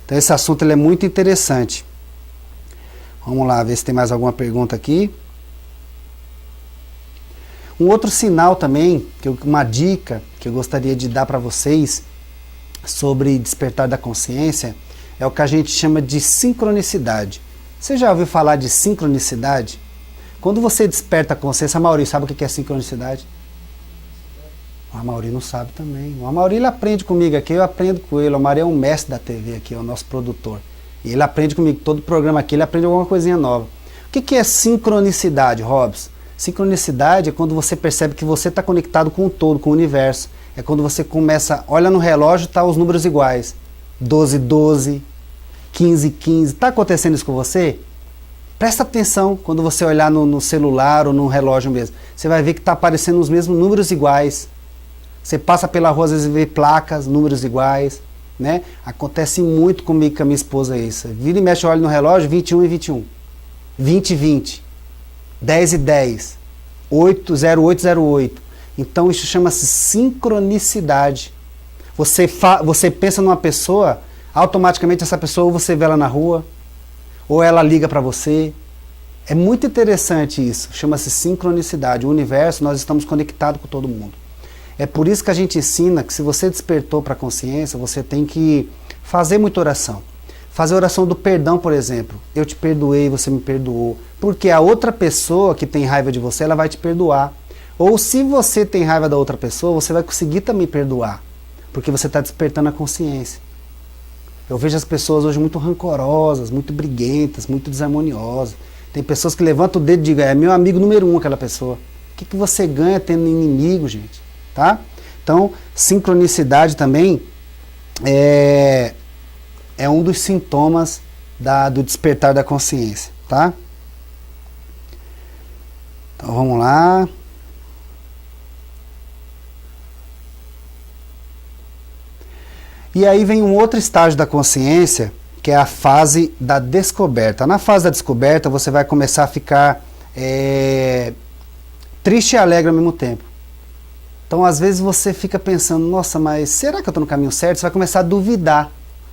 Então, esse assunto ele é muito interessante. Vamos lá, ver se tem mais alguma pergunta aqui. Um outro sinal também, uma dica que eu gostaria de dar para vocês sobre despertar da consciência, é o que a gente chama de sincronicidade. Você já ouviu falar de sincronicidade? Quando você desperta a consciência, a Mauri sabe o que é sincronicidade? O Amauri não sabe também. O Amauri ele aprende comigo aqui, eu aprendo com ele. O Amauri é um mestre da TV aqui, é o nosso produtor. E ele aprende comigo, todo programa aqui, ele aprende alguma coisinha nova. O que é sincronicidade, Robson? Sincronicidade é quando você percebe que você está conectado com o todo, com o universo. É quando você começa, olha no relógio, tá os números iguais. 12, 12, 15, 15. Está acontecendo isso com você? Presta atenção quando você olhar no celular ou no relógio mesmo. Você vai ver que está aparecendo os mesmos números iguais. Você passa pela rua, às vezes vê placas, números iguais, né? Acontece muito comigo, com a minha esposa isso. Vira e mexe, olha no relógio, 21 e 21. 20 e 20. 10 e 10. 8, 08, 08. Então isso chama-se sincronicidade. Você pensa numa pessoa, automaticamente essa pessoa, ou você vê ela na rua, ou ela liga para você. É muito interessante isso, chama-se sincronicidade. O universo, nós estamos conectados com todo mundo. É por isso que a gente ensina que se você despertou para a consciência, você tem que fazer muita oração. Fazer oração do perdão, por exemplo. Eu te perdoei, você me perdoou. Porque a outra pessoa que tem raiva de você, ela vai te perdoar. Ou se você tem raiva da outra pessoa, você vai conseguir também perdoar. Porque você está despertando a consciência. Eu vejo as pessoas hoje muito rancorosas, muito briguentas, muito desarmoniosas. Tem pessoas que levantam o dedo e dizem, é meu amigo número 1 aquela pessoa. O que você ganha tendo inimigo, gente? Tá? Então, sincronicidade também é um dos sintomas do despertar da consciência. Tá? Então, vamos lá. E aí vem um outro estágio da consciência, que é a fase da descoberta. Na fase da descoberta, você vai começar a ficar triste e alegre ao mesmo tempo. Então, às vezes você fica pensando, nossa, mas será que eu estou no caminho certo? Você vai começar a duvidar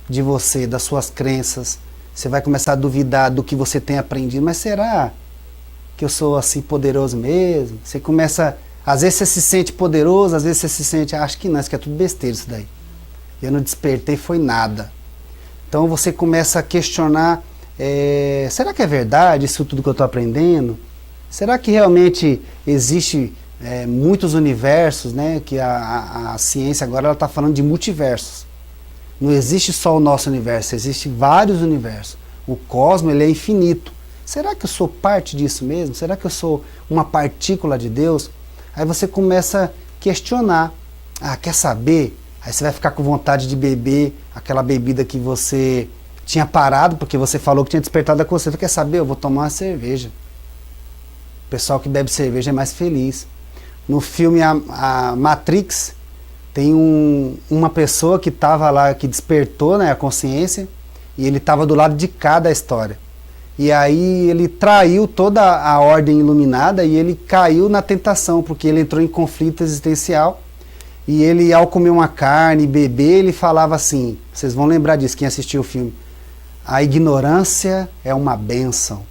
de você, das suas crenças. Você vai começar a duvidar do que você tem aprendido. Mas será que eu sou assim poderoso mesmo? Você começa, às vezes você se sente poderoso, às vezes você se sente, acho que não, isso aqui é tudo besteira isso daí. Eu não despertei, foi nada. Então você começa a questionar, será que é verdade isso tudo que eu estou aprendendo? Será que realmente existe muitos universos, né? Que a ciência agora está falando de multiversos. Não existe só o nosso universo, existem vários universos. O cosmos ele é infinito. Será que eu sou parte disso mesmo? Será que eu sou uma partícula de Deus? Aí você começa a questionar. Ah, quer saber? Aí você vai ficar com vontade de beber aquela bebida que você tinha parado, porque você falou que tinha despertado a consciência. Quer saber? Eu vou tomar uma cerveja. O pessoal que bebe cerveja é mais feliz. No filme a Matrix, tem uma pessoa que estava lá, que despertou, né, a consciência, e ele estava do lado de cá da história. E aí ele traiu toda a ordem iluminada e ele caiu na tentação, porque ele entrou em conflito existencial. E ele, ao comer uma carne e beber, ele falava assim, vocês vão lembrar disso, quem assistiu o filme, a ignorância é uma bênção.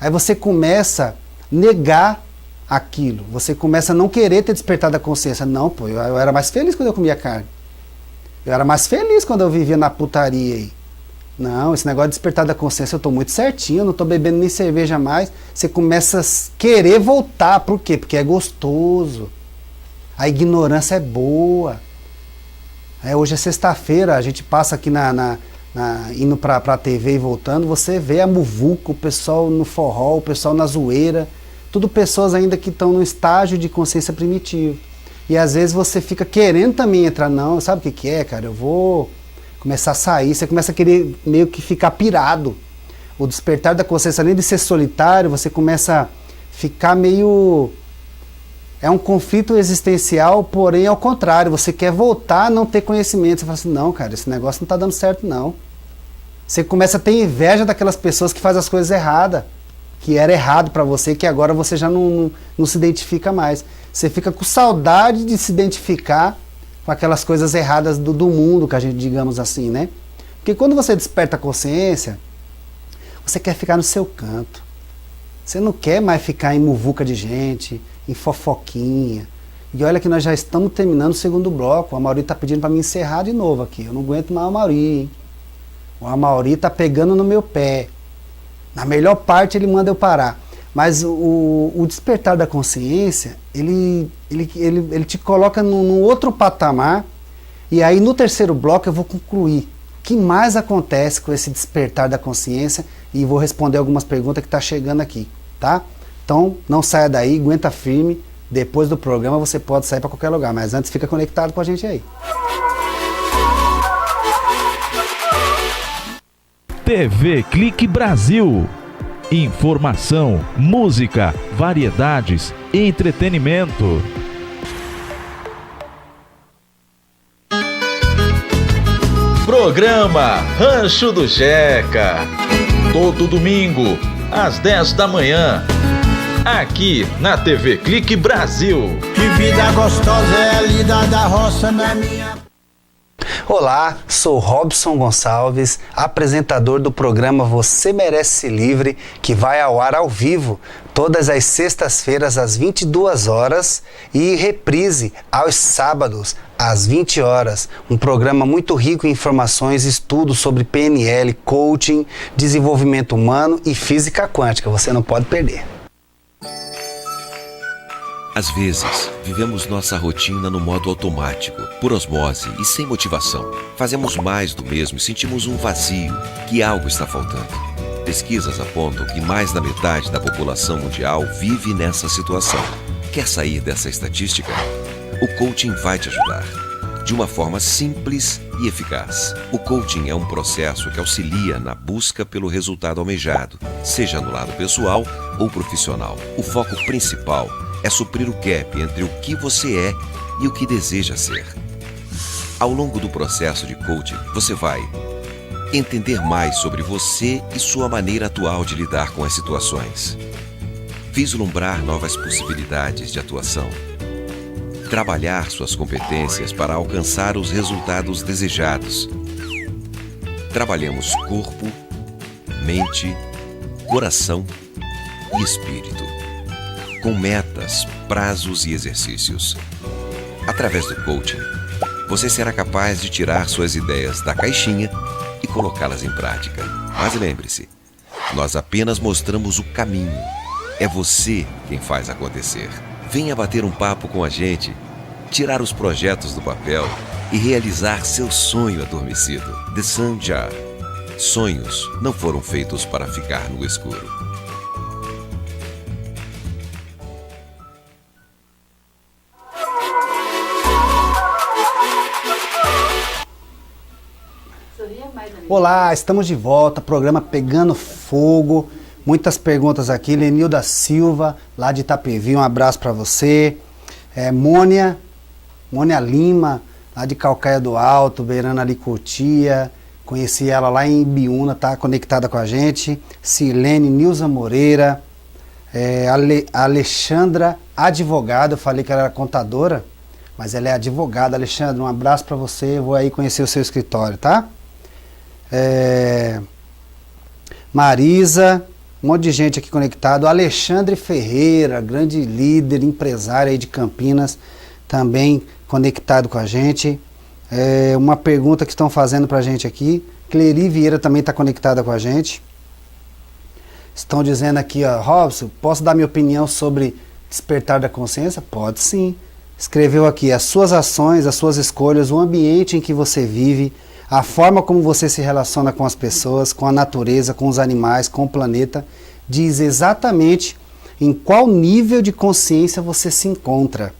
Aí você começa a negar aquilo, você começa a não querer ter despertado a consciência. Não, pô, eu era mais feliz quando eu comia carne. Eu era mais feliz quando eu vivia na putaria aí. Não, esse negócio de despertar da consciência, eu estou muito certinho, eu não estou bebendo nem cerveja mais. Você começa a querer voltar, por quê? Porque é gostoso. A ignorância é boa. Hoje é sexta-feira, a gente passa aqui indo para a TV e voltando, você vê a muvuca, o pessoal no forró, o pessoal na zoeira, tudo pessoas ainda que estão no estágio de consciência primitiva. E às vezes você fica querendo também entrar, não, sabe o que é, cara? Eu vou começar a sair, você começa a querer meio que ficar pirado. O despertar da consciência, além de ser solitário, você começa a ficar meio... É um conflito existencial, porém ao contrário, você quer voltar a não ter conhecimento. Você fala assim, não, cara, esse negócio não está dando certo, não. Você começa a ter inveja daquelas pessoas que fazem as coisas erradas, que era errado para você, que agora você já não se identifica mais. Você fica com saudade de se identificar com aquelas coisas erradas do mundo, que a gente, digamos assim, né? Porque quando você desperta a consciência, você quer ficar no seu canto. Você não quer mais ficar em muvuca de gente, em fofoquinha. E olha que nós já estamos terminando o segundo bloco. O Amauri está pedindo para me encerrar de novo aqui. Eu não aguento mais o Amauri, hein? O Amauri está pegando no meu pé. Na melhor parte ele manda eu parar. Mas o despertar da consciência, ele te coloca num outro patamar. E aí no terceiro bloco eu vou concluir o que mais acontece com esse despertar da consciência e vou responder algumas perguntas que estão chegando aqui, tá? Então não saia daí, aguenta firme. Depois do programa você pode sair para qualquer lugar, mas antes fica conectado com a gente aí. TV Clique Brasil. Informação, música, variedades, entretenimento. Programa Rancho do Jeca. Todo domingo, às 10 da manhã. Aqui na TV Clique Brasil. Que vida gostosa é a lida da roça na minha... Olá, sou Robson Gonçalves, apresentador do programa Você Merece Ser Livre, que vai ao ar ao vivo todas as sextas-feiras às 22 horas e reprise aos sábados às 20 horas. Um programa muito rico em informações e estudos sobre PNL, coaching, desenvolvimento humano e física quântica. Você não pode perder. Às vezes, vivemos nossa rotina no modo automático, por osmose e sem motivação. Fazemos mais do mesmo e sentimos um vazio, que algo está faltando. Pesquisas apontam que mais da metade da população mundial vive nessa situação. Quer sair dessa estatística? O coaching vai te ajudar, de uma forma simples e eficaz. O coaching é um processo que auxilia na busca pelo resultado almejado, seja no lado pessoal ou profissional. O foco principal é suprir o gap entre o que você é e o que deseja ser. Ao longo do processo de coaching, você vai entender mais sobre você e sua maneira atual de lidar com as situações, vislumbrar novas possibilidades de atuação, trabalhar suas competências para alcançar os resultados desejados. Trabalhamos corpo, mente, coração e espírito, com metas, prazos e exercícios. Através do coaching, você será capaz de tirar suas ideias da caixinha e colocá-las em prática. Mas lembre-se, nós apenas mostramos o caminho. É você quem faz acontecer. Venha bater um papo com a gente, tirar os projetos do papel e realizar seu sonho adormecido. The Sun Jar. Sonhos não foram feitos para ficar no escuro. Olá, estamos de volta, programa Pegando Fogo, muitas perguntas aqui, Lenilda Silva, lá de Itapevi, um abraço para você, Mônia Lima, lá de Calcaia do Alto, beirando ali Cotia, conheci ela lá em Ibiúna, tá conectada com a gente, Silene, Nilza Moreira, Alexandra, advogada, eu falei que ela era contadora, mas ela é advogada. Alexandra, um abraço para você, vou aí conhecer o seu escritório, tá? Marisa, um monte de gente aqui conectado. Alexandre Ferreira, grande líder, empresário aí de Campinas, também conectado com a gente. Uma pergunta que estão fazendo pra gente aqui, Cleri Vieira também está conectada com a gente. Estão dizendo aqui, ó, Robson, posso dar minha opinião sobre despertar da consciência? Pode sim. Escreveu aqui, as suas ações, as suas escolhas, o ambiente em que você vive, a forma como você se relaciona com as pessoas, com a natureza, com os animais, com o planeta, diz exatamente em qual nível de consciência você se encontra.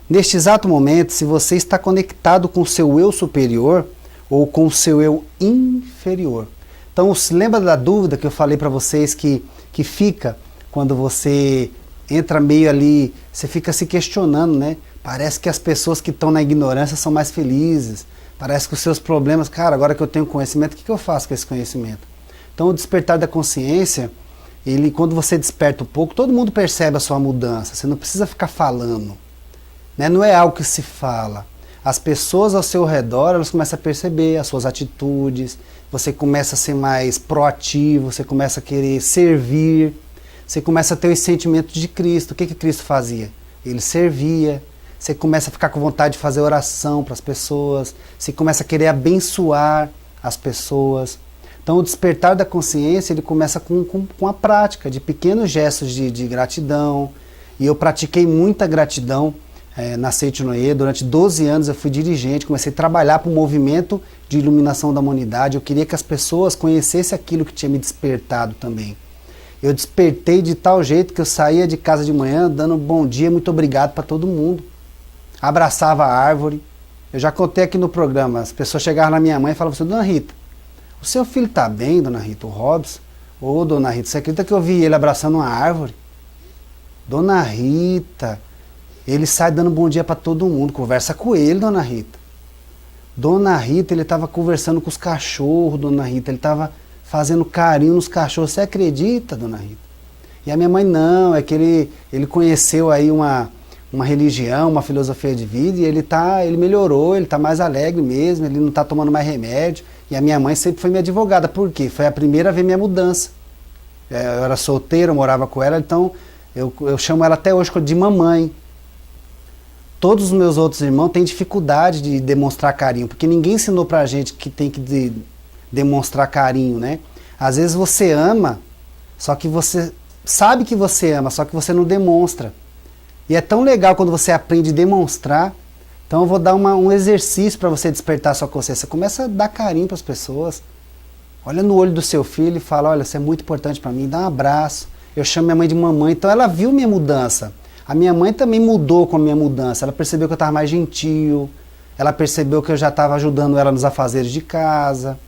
Neste exato momento, se você está conectado com o seu eu superior ou com o seu eu inferior. Então, lembra da dúvida que eu falei para vocês que fica quando você entra meio ali, você fica se questionando, né? Parece que as pessoas que estão na ignorância são mais felizes. Parece que os seus problemas, cara, agora que eu tenho conhecimento, o que eu faço com esse conhecimento? Então o despertar da consciência, ele, quando você desperta um pouco, todo mundo percebe a sua mudança, você não precisa ficar falando, né? Não é algo que se fala. As pessoas ao seu redor, elas começam a perceber as suas atitudes, você começa a ser mais proativo, você começa a querer servir, você começa a ter os sentimentos de Cristo. O que Cristo fazia? Ele servia. Você começa a ficar com vontade de fazer oração para as pessoas, você começa a querer abençoar as pessoas. Então o despertar da consciência, ele começa com a prática de pequenos gestos de gratidão. E eu pratiquei muita gratidão na Seitinoye. Durante 12 anos eu fui dirigente, comecei a trabalhar para o movimento de iluminação da humanidade. Eu queria que as pessoas conhecessem aquilo que tinha me despertado também. Eu despertei de tal jeito que eu saía de casa de manhã dando bom dia, muito obrigado para todo mundo. Abraçava a árvore. Eu já contei aqui no programa, as pessoas chegavam na minha mãe e falavam assim: Dona Rita, o seu filho está bem, Dona Rita, o Robson? Ô, Dona Rita, você acredita que eu vi ele abraçando uma árvore? Dona Rita, ele sai dando bom dia para todo mundo, conversa com ele, Dona Rita. Dona Rita, ele estava conversando com os cachorros, Dona Rita, ele estava fazendo carinho nos cachorros, você acredita, Dona Rita? E a minha mãe, não, é que ele conheceu aí uma religião, uma filosofia de vida, e ele melhorou, ele está mais alegre mesmo, ele não está tomando mais remédio. E a minha mãe sempre foi minha advogada, por quê? Foi a primeira a ver minha mudança. Eu era solteiro, eu morava com ela, então eu chamo ela até hoje de mamãe. Todos os meus outros irmãos têm dificuldade de demonstrar carinho, porque ninguém ensinou pra gente que tem que demonstrar carinho, né? Às vezes você ama, só que você sabe que você ama, só que você não demonstra. E é tão legal quando você aprende a demonstrar. Então eu vou dar um exercício para você despertar a sua consciência. Começa a dar carinho para as pessoas. Olha no olho do seu filho e fala: olha, você é muito importante para mim, dá um abraço. Eu chamo minha mãe de mamãe. Então ela viu minha mudança. A minha mãe também mudou com a minha mudança. Ela percebeu que eu estava mais gentil. Ela percebeu que eu já estava ajudando ela nos afazeres de casa.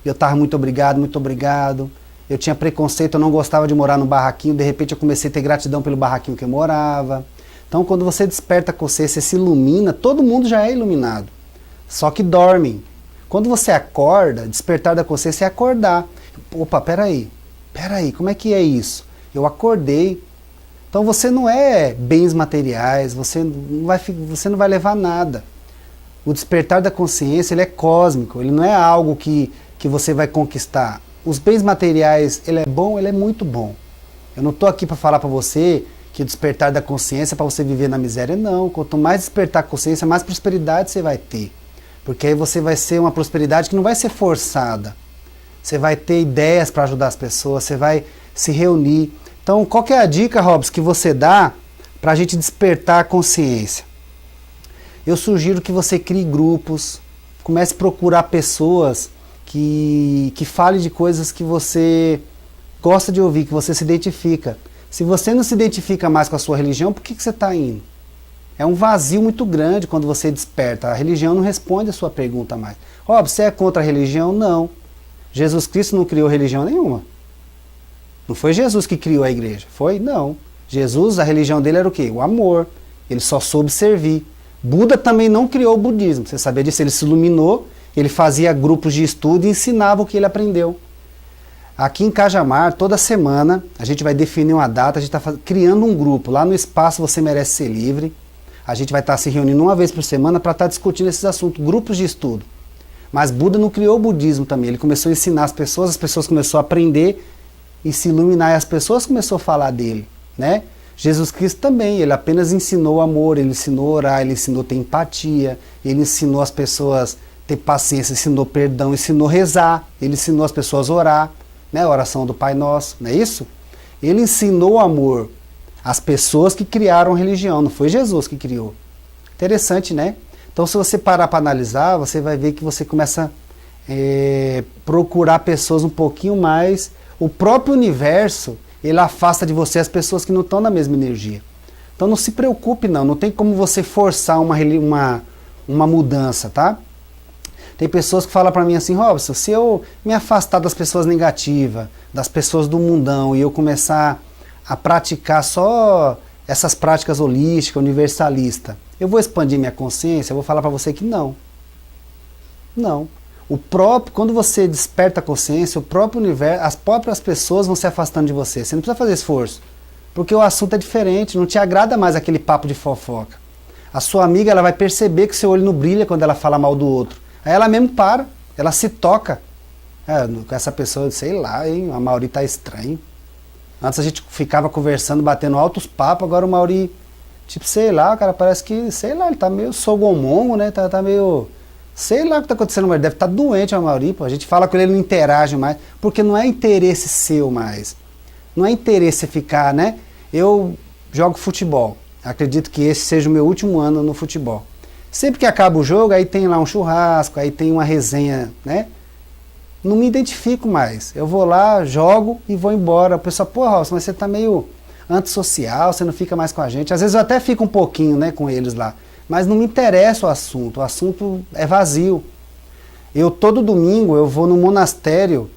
Eu estava muito obrigado, muito obrigado. Eu tinha preconceito, eu não gostava de morar no barraquinho. De repente eu comecei a ter gratidão pelo barraquinho que eu morava. Então, quando você desperta a consciência, se ilumina, todo mundo já é iluminado. Só que dormem. Quando você acorda, despertar da consciência é acordar. Opa, peraí, como é que é isso? Eu acordei. Então, você não é bens materiais, você não vai levar nada. O despertar da consciência, ele é cósmico, ele não é algo que você vai conquistar. Os bens materiais, ele é bom, ele é muito bom. Eu não estou aqui para falar para você que despertar da consciência é para você viver na miséria, não. Quanto mais despertar a consciência, mais prosperidade você vai ter. Porque aí você vai ser uma prosperidade que não vai ser forçada. Você vai ter ideias para ajudar as pessoas, você vai se reunir. Então, qual que é a dica, Robson, que você dá para a gente despertar a consciência? Eu sugiro que você crie grupos, comece a procurar pessoas que falem de coisas que você gosta de ouvir, que você se identifica. Se você não se identifica mais com a sua religião, por que você está indo? É um vazio muito grande quando você desperta. A religião não responde a sua pergunta mais. Ó, você é contra a religião? Não. Jesus Cristo não criou religião nenhuma. Não foi Jesus que criou a igreja. Foi? Não. Jesus, a religião dele era o quê? O amor. Ele só soube servir. Buda também não criou o budismo. Você sabia disso? Ele se iluminou, ele fazia grupos de estudo e ensinava o que ele aprendeu. Aqui em Cajamar, toda semana, a gente vai definir uma data, a gente está criando um grupo. Lá no Espaço Você Merece Ser Livre. A gente vai estar se reunindo uma vez por semana para estar discutindo esses assuntos, grupos de estudo. Mas Buda não criou o budismo também. Ele começou a ensinar as pessoas começaram a aprender e se iluminar, e as pessoas começaram a falar dele, né? Jesus Cristo também, ele apenas ensinou o amor, ele ensinou a orar, ele ensinou a ter empatia, ele ensinou as pessoas a ter paciência, ensinou perdão, ensinou a rezar, ele ensinou as pessoas a orar, né? A oração do Pai Nosso, não é isso? Ele ensinou o amor às pessoas que criaram a religião, não foi Jesus que criou. Interessante, né? Então, se você parar para analisar, você vai ver que você começa a procurar pessoas um pouquinho mais. O próprio universo, ele afasta de você as pessoas que não estão na mesma energia. Então, não se preocupe, não tem como você forçar uma mudança, tá? Tem pessoas que falam para mim assim: Robson, se eu me afastar das pessoas negativas, das pessoas do mundão, e eu começar a praticar só essas práticas holísticas, universalistas, eu vou expandir minha consciência? Eu vou falar para você que não. Não. Quando você desperta a consciência, o próprio universo, as próprias pessoas vão se afastando de você. Você não precisa fazer esforço, porque o assunto é diferente, não te agrada mais aquele papo de fofoca. A sua amiga, ela vai perceber que seu olho não brilha quando ela fala mal do outro. Aí ela mesmo para, ela se toca. Com essa pessoa, sei lá, hein, a Mauri tá estranho. Antes a gente ficava conversando, batendo altos papos, agora o Mauri, tipo, sei lá, o cara parece que, sei lá, ele tá meio sogomongo, né, tá meio Sei lá o que está acontecendo, mas ele deve estar doente, a Mauri, pô. A gente fala com ele, não interage mais, porque não é interesse seu mais. Não é interesse ficar, né? Eu jogo futebol. Acredito que esse seja o meu último ano no futebol. Sempre que acaba o jogo, aí tem lá um churrasco, aí tem uma resenha, né? Não me identifico mais. Eu vou lá, jogo e vou embora. O pessoal, pô, Robson, mas você tá meio antissocial, você não fica mais com a gente. Às vezes eu até fico um pouquinho, né, com eles lá. Mas não me interessa o assunto é vazio. Todo domingo, eu vou no monastério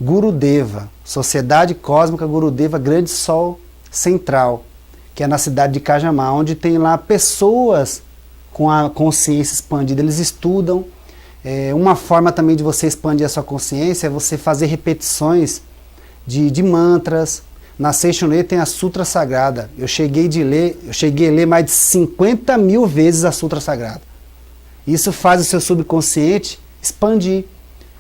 Gurudeva, Sociedade Cósmica Gurudeva Grande Sol Central, que é na cidade de Cajamar, onde tem lá pessoas com a consciência expandida. Eles estudam. Uma forma também de você expandir a sua consciência é você fazer repetições de mantras. Na Seixonê tem a Sutra Sagrada. Eu cheguei a ler mais de 50 mil vezes a Sutra Sagrada. Isso faz o seu subconsciente expandir.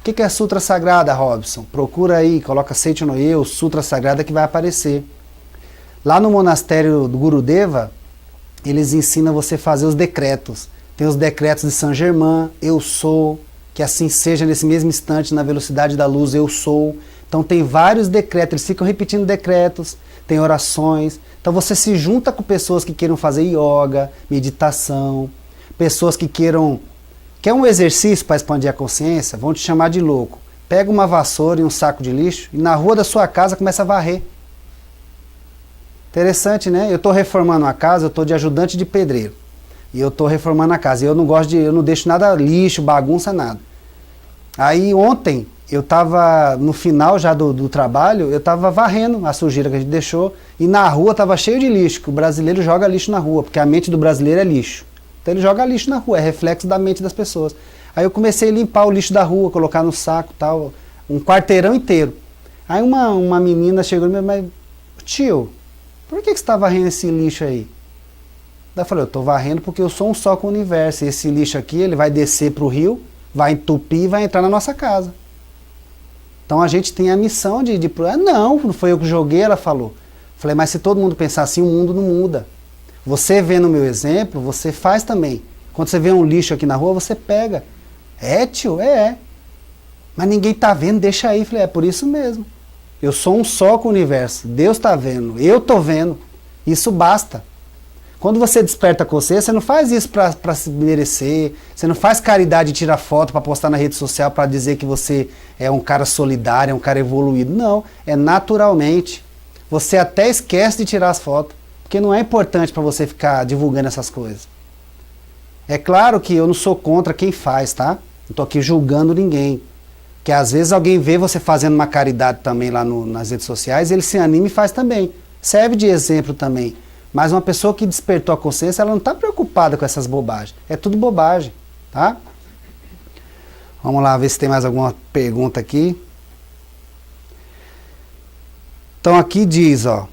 O que é a Sutra Sagrada, Robson? Procura aí, coloca Seixonê ou Sutra Sagrada que vai aparecer. Lá no monastério do Gurudeva, eles ensinam você a fazer os decretos. Tem os decretos de Saint Germain, eu sou, que assim seja nesse mesmo instante, na velocidade da luz, eu sou. Então tem vários decretos, eles ficam repetindo decretos, tem orações. Então você se junta com pessoas que queiram fazer yoga, meditação, pessoas que queiram... Quer um exercício para expandir a consciência? Vão te chamar de louco. Pega uma vassoura e um saco de lixo e na rua da sua casa começa a varrer. Interessante, né? Eu estou reformando a casa, eu estou de ajudante de pedreiro. E eu estou reformando a casa. E eu não deixo nada lixo, bagunça, nada. Aí ontem, eu estava no final já do trabalho, eu estava varrendo a sujeira que a gente deixou. E na rua estava cheio de lixo, que o brasileiro joga lixo na rua, porque a mente do brasileiro é lixo. Então ele joga lixo na rua, é reflexo da mente das pessoas. Aí eu comecei a limpar o lixo da rua, colocar no saco e tal, um quarteirão inteiro. Aí uma menina chegou e me falou, mas tio, por que você está varrendo esse lixo aí? Daí eu falei, eu estou varrendo porque eu sou um só com o universo. E esse lixo aqui, ele vai descer para o rio, vai entupir e vai entrar na nossa casa. Então a gente tem a missão de não foi eu que joguei, ela falou. Falei, mas se todo mundo pensar assim, o mundo não muda. Você vê no meu exemplo, você faz também. Quando você vê um lixo aqui na rua, você pega. É, tio? É. Mas ninguém está vendo, deixa aí. Falei, é por isso mesmo. Eu sou um só com o universo. Deus está vendo, eu estou vendo. Isso basta. Quando você desperta a consciência, você não faz isso para se merecer, você não faz caridade e tira foto para postar na rede social para dizer que você é um cara solidário, é um cara evoluído. Não, é naturalmente. Você até esquece de tirar as fotos, porque não é importante para você ficar divulgando essas coisas. É claro que eu não sou contra quem faz, tá? Não estou aqui julgando ninguém. Que às vezes alguém vê você fazendo uma caridade também lá nas redes sociais, ele se anima e faz também. Serve de exemplo também. Mas uma pessoa que despertou a consciência, ela não está preocupada com essas bobagens. É tudo bobagem, tá? Vamos lá ver se tem mais alguma pergunta aqui. Então aqui diz, ó.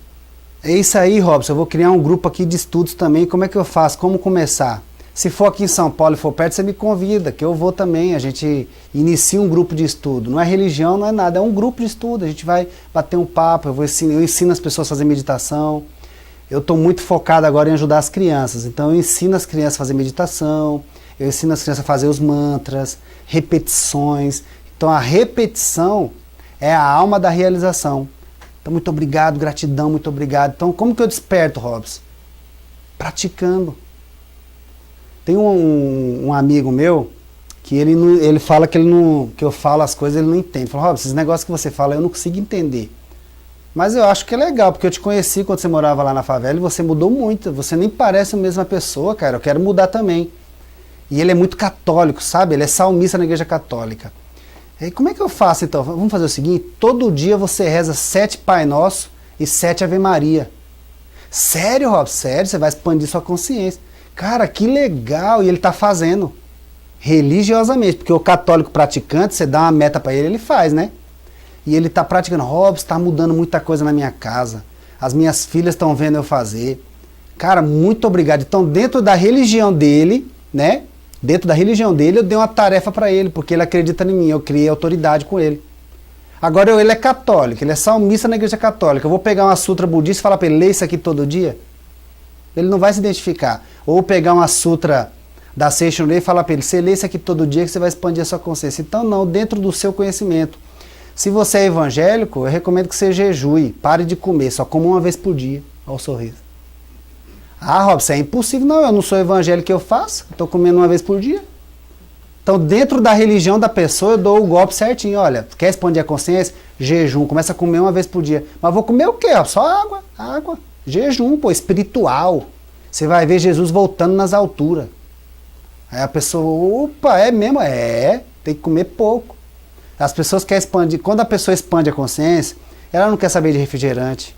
É isso aí, Robson, eu vou criar um grupo aqui de estudos também. Como é que eu faço? Como começar? Se for aqui em São Paulo e for perto, você me convida, que eu vou também. A gente inicia um grupo de estudo. Não é religião, não é nada, é um grupo de estudo. A gente vai bater um papo, eu ensino as pessoas a fazer meditação. Eu estou muito focado agora em ajudar as crianças. Então eu ensino as crianças a fazer meditação, eu ensino as crianças a fazer os mantras, repetições. Então a repetição é a alma da realização. Então muito obrigado, gratidão, muito obrigado. Então como que eu desperto, Robson? Praticando. Tem um amigo meu que ele fala que eu falo as coisas, ele não entende. Ele fala, Robson, esses negócios que você fala eu não consigo entender. Mas eu acho que é legal, porque eu te conheci quando você morava lá na favela e você mudou muito. Você nem parece a mesma pessoa, cara. Eu quero mudar também. E ele é muito católico, sabe? Ele é salmista na igreja católica. E como é que eu faço então? Vamos fazer o seguinte, todo dia você reza 7 Pai Nosso e 7 Ave Maria. Sério, Rob? Sério? Você vai expandir sua consciência. Cara, que legal! E ele está fazendo. Religiosamente. Porque o católico praticante, você dá uma meta para ele, ele faz, né? E ele está praticando. Robson, está mudando muita coisa na minha casa. As minhas filhas estão vendo eu fazer. Cara, muito obrigado. Então, dentro da religião dele, né? Dentro da religião dele, eu dei uma tarefa para ele, porque ele acredita em mim. Eu criei autoridade com ele. Agora, ele é católico, ele é salmista na igreja católica. Eu vou pegar uma sutra budista e falar para ele, lê isso aqui todo dia? Ele não vai se identificar. Ou pegar uma sutra da Seixo Lei e falar para ele, você lê isso aqui todo dia que você vai expandir a sua consciência. Então não, dentro do seu conhecimento. Se você é evangélico, eu recomendo que você jejue, pare de comer, só coma uma vez por dia. Olha o sorriso. Ah, Robson, é impossível. Não, eu não sou evangélico, eu faço, eu estou comendo uma vez por dia. Então, dentro da religião da pessoa, eu dou o golpe certinho. Olha, quer expandir a consciência? Jejum, começa a comer uma vez por dia. Mas vou comer o quê? Só água, água. Jejum, pô, espiritual. Você vai ver Jesus voltando nas alturas. Aí a pessoa, opa, é mesmo? É, tem que comer pouco. As pessoas querem expandir. Quando a pessoa expande a consciência, ela não quer saber de refrigerante.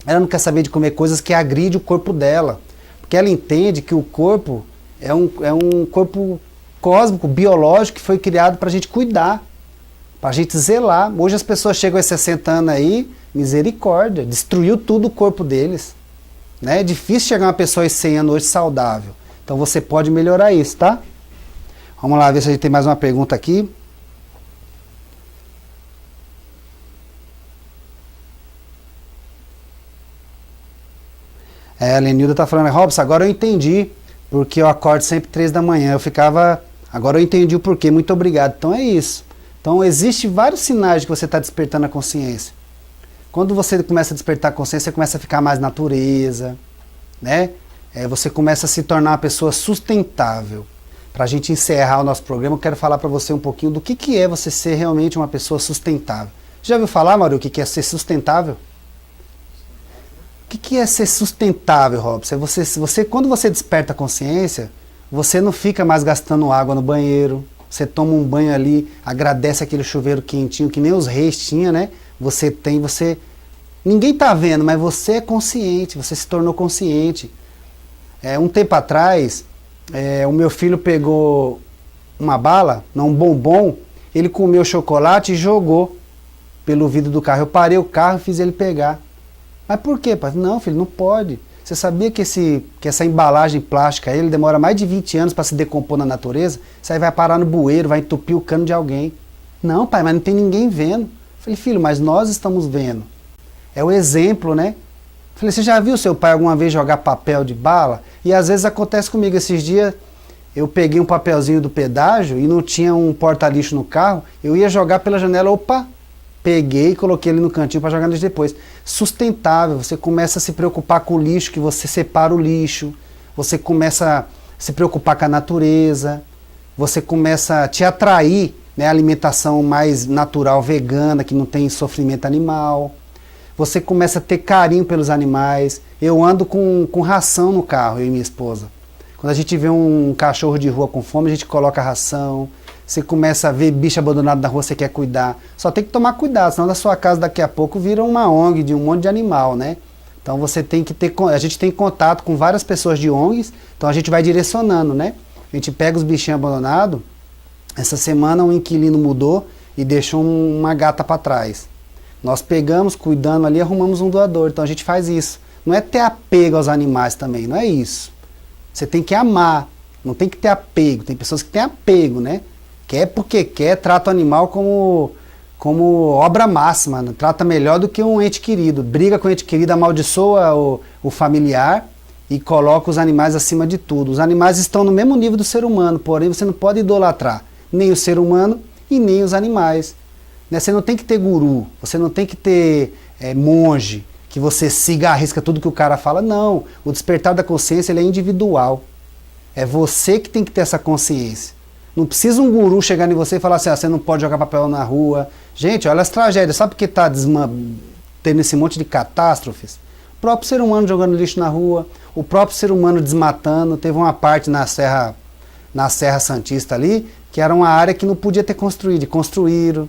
Ela não quer saber de comer coisas que agridem o corpo dela. Porque ela entende que o corpo é um corpo cósmico, biológico, que foi criado para a gente cuidar, para a gente zelar. Hoje as pessoas chegam aos 60 anos aí, misericórdia, destruiu tudo o corpo deles. Né? É difícil chegar uma pessoa aos 100 anos hoje saudável. Então você pode melhorar isso, tá? Vamos lá ver se a gente tem mais uma pergunta aqui. A Lenilda está falando, Robson, agora eu entendi porque eu acordo sempre 3 da manhã. Eu ficava... Agora eu entendi o porquê, muito obrigado. Então é isso. Então existem vários sinais de que você está despertando a consciência. Quando você começa a despertar a consciência, você começa a ficar mais natureza, né? Você começa a se tornar uma pessoa sustentável. Para a gente encerrar o nosso programa, eu quero falar para você um pouquinho do que é você ser realmente uma pessoa sustentável. Já ouviu falar, Mário, o que é ser sustentável? O que é ser sustentável, Robson? Quando você desperta a consciência, você não fica mais gastando água no banheiro, você toma um banho ali, agradece aquele chuveiro quentinho, que nem os reis tinham, né? Ninguém tá vendo, mas você é consciente, você se tornou consciente. Um tempo atrás, o meu filho pegou uma bala, um bombom, ele comeu chocolate e jogou pelo vidro do carro. Eu parei o carro e fiz ele pegar. Mas por quê, pai? Não, filho, não pode. Você sabia que essa embalagem plástica aí, ele demora mais de 20 anos para se decompor na natureza? Isso aí vai parar no bueiro, vai entupir o cano de alguém. Não, pai, mas não tem ninguém vendo. Falei, filho, mas nós estamos vendo. É o exemplo, né? Falei, você já viu seu pai alguma vez jogar papel de bala? E às vezes acontece comigo. Esses dias eu peguei um papelzinho do pedágio e não tinha um porta-lixo no carro. Eu ia jogar pela janela, opa, peguei e coloquei ele no cantinho para jogar no lixo depois. Sustentável, você começa a se preocupar com o lixo, que você separa o lixo. Você começa a se preocupar com a natureza. Você começa a te atrair, né, a alimentação mais natural, vegana, que não tem sofrimento animal. Você começa a ter carinho pelos animais. Eu ando com ração no carro, eu e minha esposa. Quando a gente vê um cachorro de rua com fome, a gente coloca ração. Você começa a ver bicho abandonado na rua, você quer cuidar. Só tem que tomar cuidado, senão na sua casa daqui a pouco vira uma ONG de um monte de animal, né? Então você tem que ter... A gente tem contato com várias pessoas de ONGs, então a gente vai direcionando, né? A gente pega os bichinhos abandonados. Essa semana um inquilino mudou e deixou uma gata para trás. Nós pegamos, cuidando ali, arrumamos um doador. Então a gente faz isso. Não é ter apego aos animais também, não é isso. Você tem que amar, não tem que ter apego. Tem pessoas que têm apego, né? Quer porque quer, trata o animal como obra máxima, né? Trata melhor do que um ente querido. Briga com o ente querido, amaldiçoa o familiar e coloca os animais acima de tudo. Os animais estão no mesmo nível do ser humano, porém você não pode idolatrar nem o ser humano e nem os animais. Né? Você não tem que ter guru, você não tem que ter monge, que você siga à risca tudo que o cara fala. Não, o despertar da consciência ele é individual. É você que tem que ter essa consciência. Não precisa um guru chegar em você e falar assim, você não pode jogar papel na rua. Gente, olha as tragédias. Sabe por que está tendo esse monte de catástrofes? O próprio ser humano jogando lixo na rua, o próprio ser humano desmatando. Teve uma parte na Serra Santista ali, que era uma área que não podia ter construído, e construíram,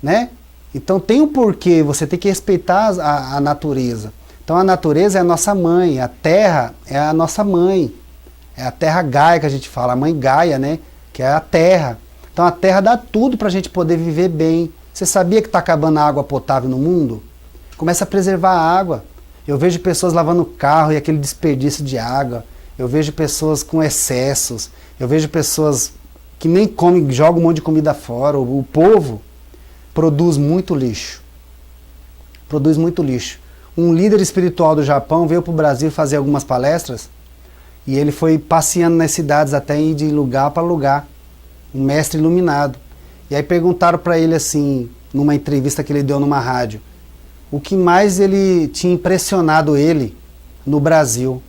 né? Então tem um porquê, você tem que respeitar a natureza. Então a natureza é a nossa mãe, a terra é a nossa mãe. É a terra Gaia que a gente fala, a mãe Gaia, né? Que é a terra. Então a terra dá tudo para a gente poder viver bem. Você sabia que está acabando a água potável no mundo? Começa a preservar a água. Eu vejo pessoas lavando o carro e aquele desperdício de água. Eu vejo pessoas com excessos. Eu vejo pessoas que nem comem, jogam um monte de comida fora. O povo produz muito lixo. Um líder espiritual do Japão veio para o Brasil fazer algumas palestras E ele foi passeando nas cidades até ir de lugar para lugar, um mestre iluminado. E aí perguntaram para ele assim, numa entrevista que ele deu numa rádio, o que mais ele tinha impressionado ele no Brasil.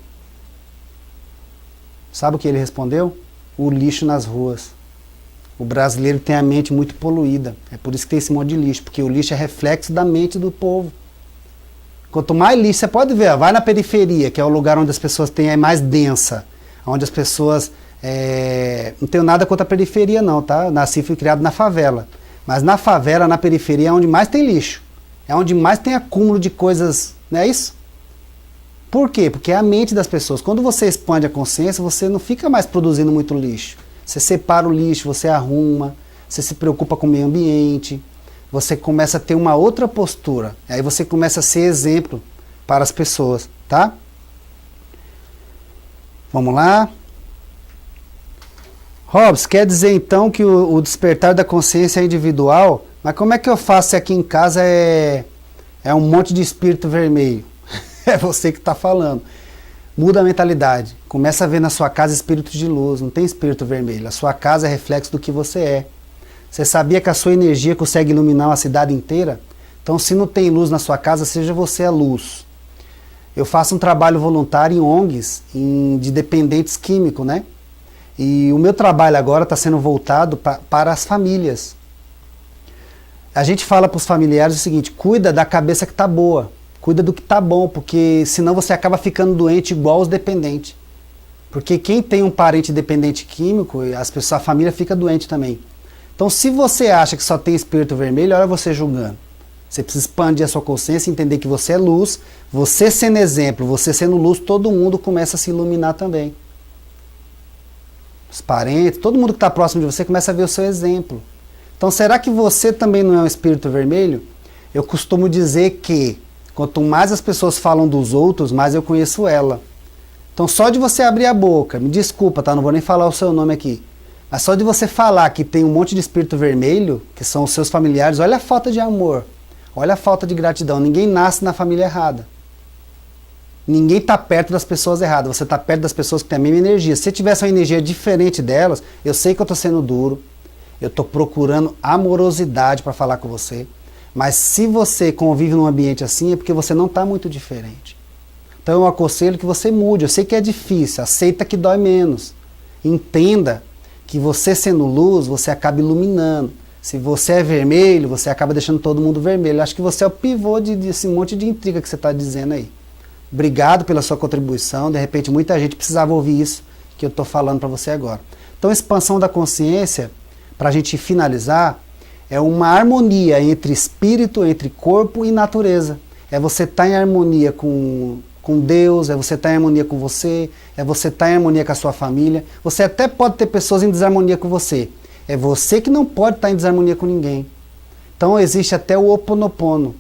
Sabe o que ele respondeu? O lixo nas ruas. O brasileiro tem a mente muito poluída. É por isso que tem esse monte de lixo, porque o lixo é reflexo da mente do povo. Quanto mais lixo, você pode ver, vai na periferia, que é o lugar onde as pessoas têm, é mais densa, onde as pessoas... não tenho nada contra a periferia não, tá? Nasci e fui criado na favela. Mas na favela, na periferia, é onde mais tem lixo. É onde mais tem acúmulo de coisas, não é isso? Por quê? Porque é a mente das pessoas. Quando você expande a consciência, você não fica mais produzindo muito lixo. Você separa o lixo, você arruma, você se preocupa com o meio ambiente, você começa a ter uma outra postura. Aí você começa a ser exemplo para as pessoas, tá? Vamos lá. Robson, quer dizer então que o despertar da consciência é individual? Mas como é que eu faço se aqui em casa é um monte de espírito vermelho? É você que está falando. Muda a mentalidade. Começa a ver na sua casa espíritos de luz, não tem espírito vermelho. A sua casa é reflexo do que você é. Você sabia que a sua energia consegue iluminar uma cidade inteira? Então, se não tem luz na sua casa, seja você a luz. Eu faço um trabalho voluntário em ONGs, de dependentes químicos, né? E o meu trabalho agora está sendo voltado para as famílias. A gente fala para os familiares o seguinte, cuida da cabeça que está boa, cuida do que está bom, porque senão você acaba ficando doente igual os dependentes. Porque quem tem um parente dependente químico, a família fica doente também. Então, se você acha que só tem espírito vermelho, olha você julgando. Você precisa expandir a sua consciência, entender que você é luz, você sendo exemplo, você sendo luz, todo mundo começa a se iluminar também. Os parentes, todo mundo que está próximo de você começa a ver o seu exemplo. Então, será que você também não é um espírito vermelho? Eu costumo dizer que quanto mais as pessoas falam dos outros, mais eu conheço ela. Então, só de você abrir a boca, me desculpa, tá? Não vou nem falar o seu nome aqui. Mas só de você falar que tem um monte de espírito vermelho, que são os seus familiares, olha a falta de amor, olha a falta de gratidão. Ninguém nasce na família errada. Ninguém está perto das pessoas erradas, você está perto das pessoas que têm a mesma energia. Se você tivesse uma energia diferente delas, eu sei que eu estou sendo duro, eu estou procurando amorosidade para falar com você, mas se você convive num ambiente assim, é porque você não está muito diferente. Então eu aconselho que você mude, eu sei que é difícil, aceita que dói menos. Entenda que você sendo luz, você acaba iluminando. Se você é vermelho, você acaba deixando todo mundo vermelho. Acho que você é o pivô desse monte de intriga que você está dizendo aí. Obrigado pela sua contribuição. De repente, muita gente precisava ouvir isso que eu estou falando para você agora. Então, expansão da consciência, para a gente finalizar, é uma harmonia entre espírito, entre corpo e natureza. É você estar em harmonia com Deus, é você estar em harmonia com você, é você estar em harmonia com a sua família. Você até pode ter pessoas em desarmonia com você. É você que não pode estar em desarmonia com ninguém. Então, existe até o Ho'oponopono.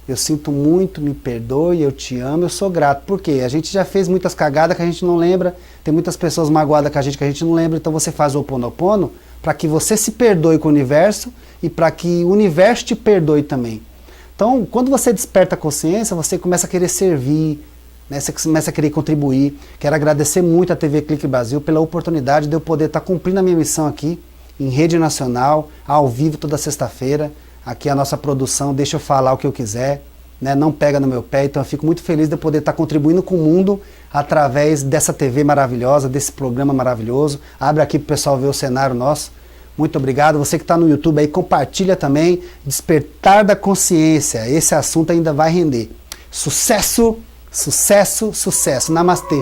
Eu sinto muito, me perdoe, eu te amo, eu sou grato. Por quê? A gente já fez muitas cagadas que a gente não lembra, tem muitas pessoas magoadas com a gente que a gente não lembra, então você faz o Ho'oponopono para que você se perdoe com o universo e para que o universo te perdoe também. Então, quando você desperta a consciência, você começa a querer servir, né? Você começa a querer contribuir. Quero agradecer muito à TV Clique Brasil pela oportunidade de eu poder estar cumprindo a minha missão aqui, em rede nacional, ao vivo toda sexta-feira. Aqui a nossa produção deixa eu falar o que eu quiser, né? Não pega no meu pé, então eu fico muito feliz de eu poder estar contribuindo com o mundo através dessa TV maravilhosa, desse programa maravilhoso. Abre aqui para o pessoal ver o cenário nosso. Muito obrigado. Você que está no YouTube aí, compartilha também. Despertar da consciência. Esse assunto ainda vai render. Sucesso, sucesso, sucesso. Namastê.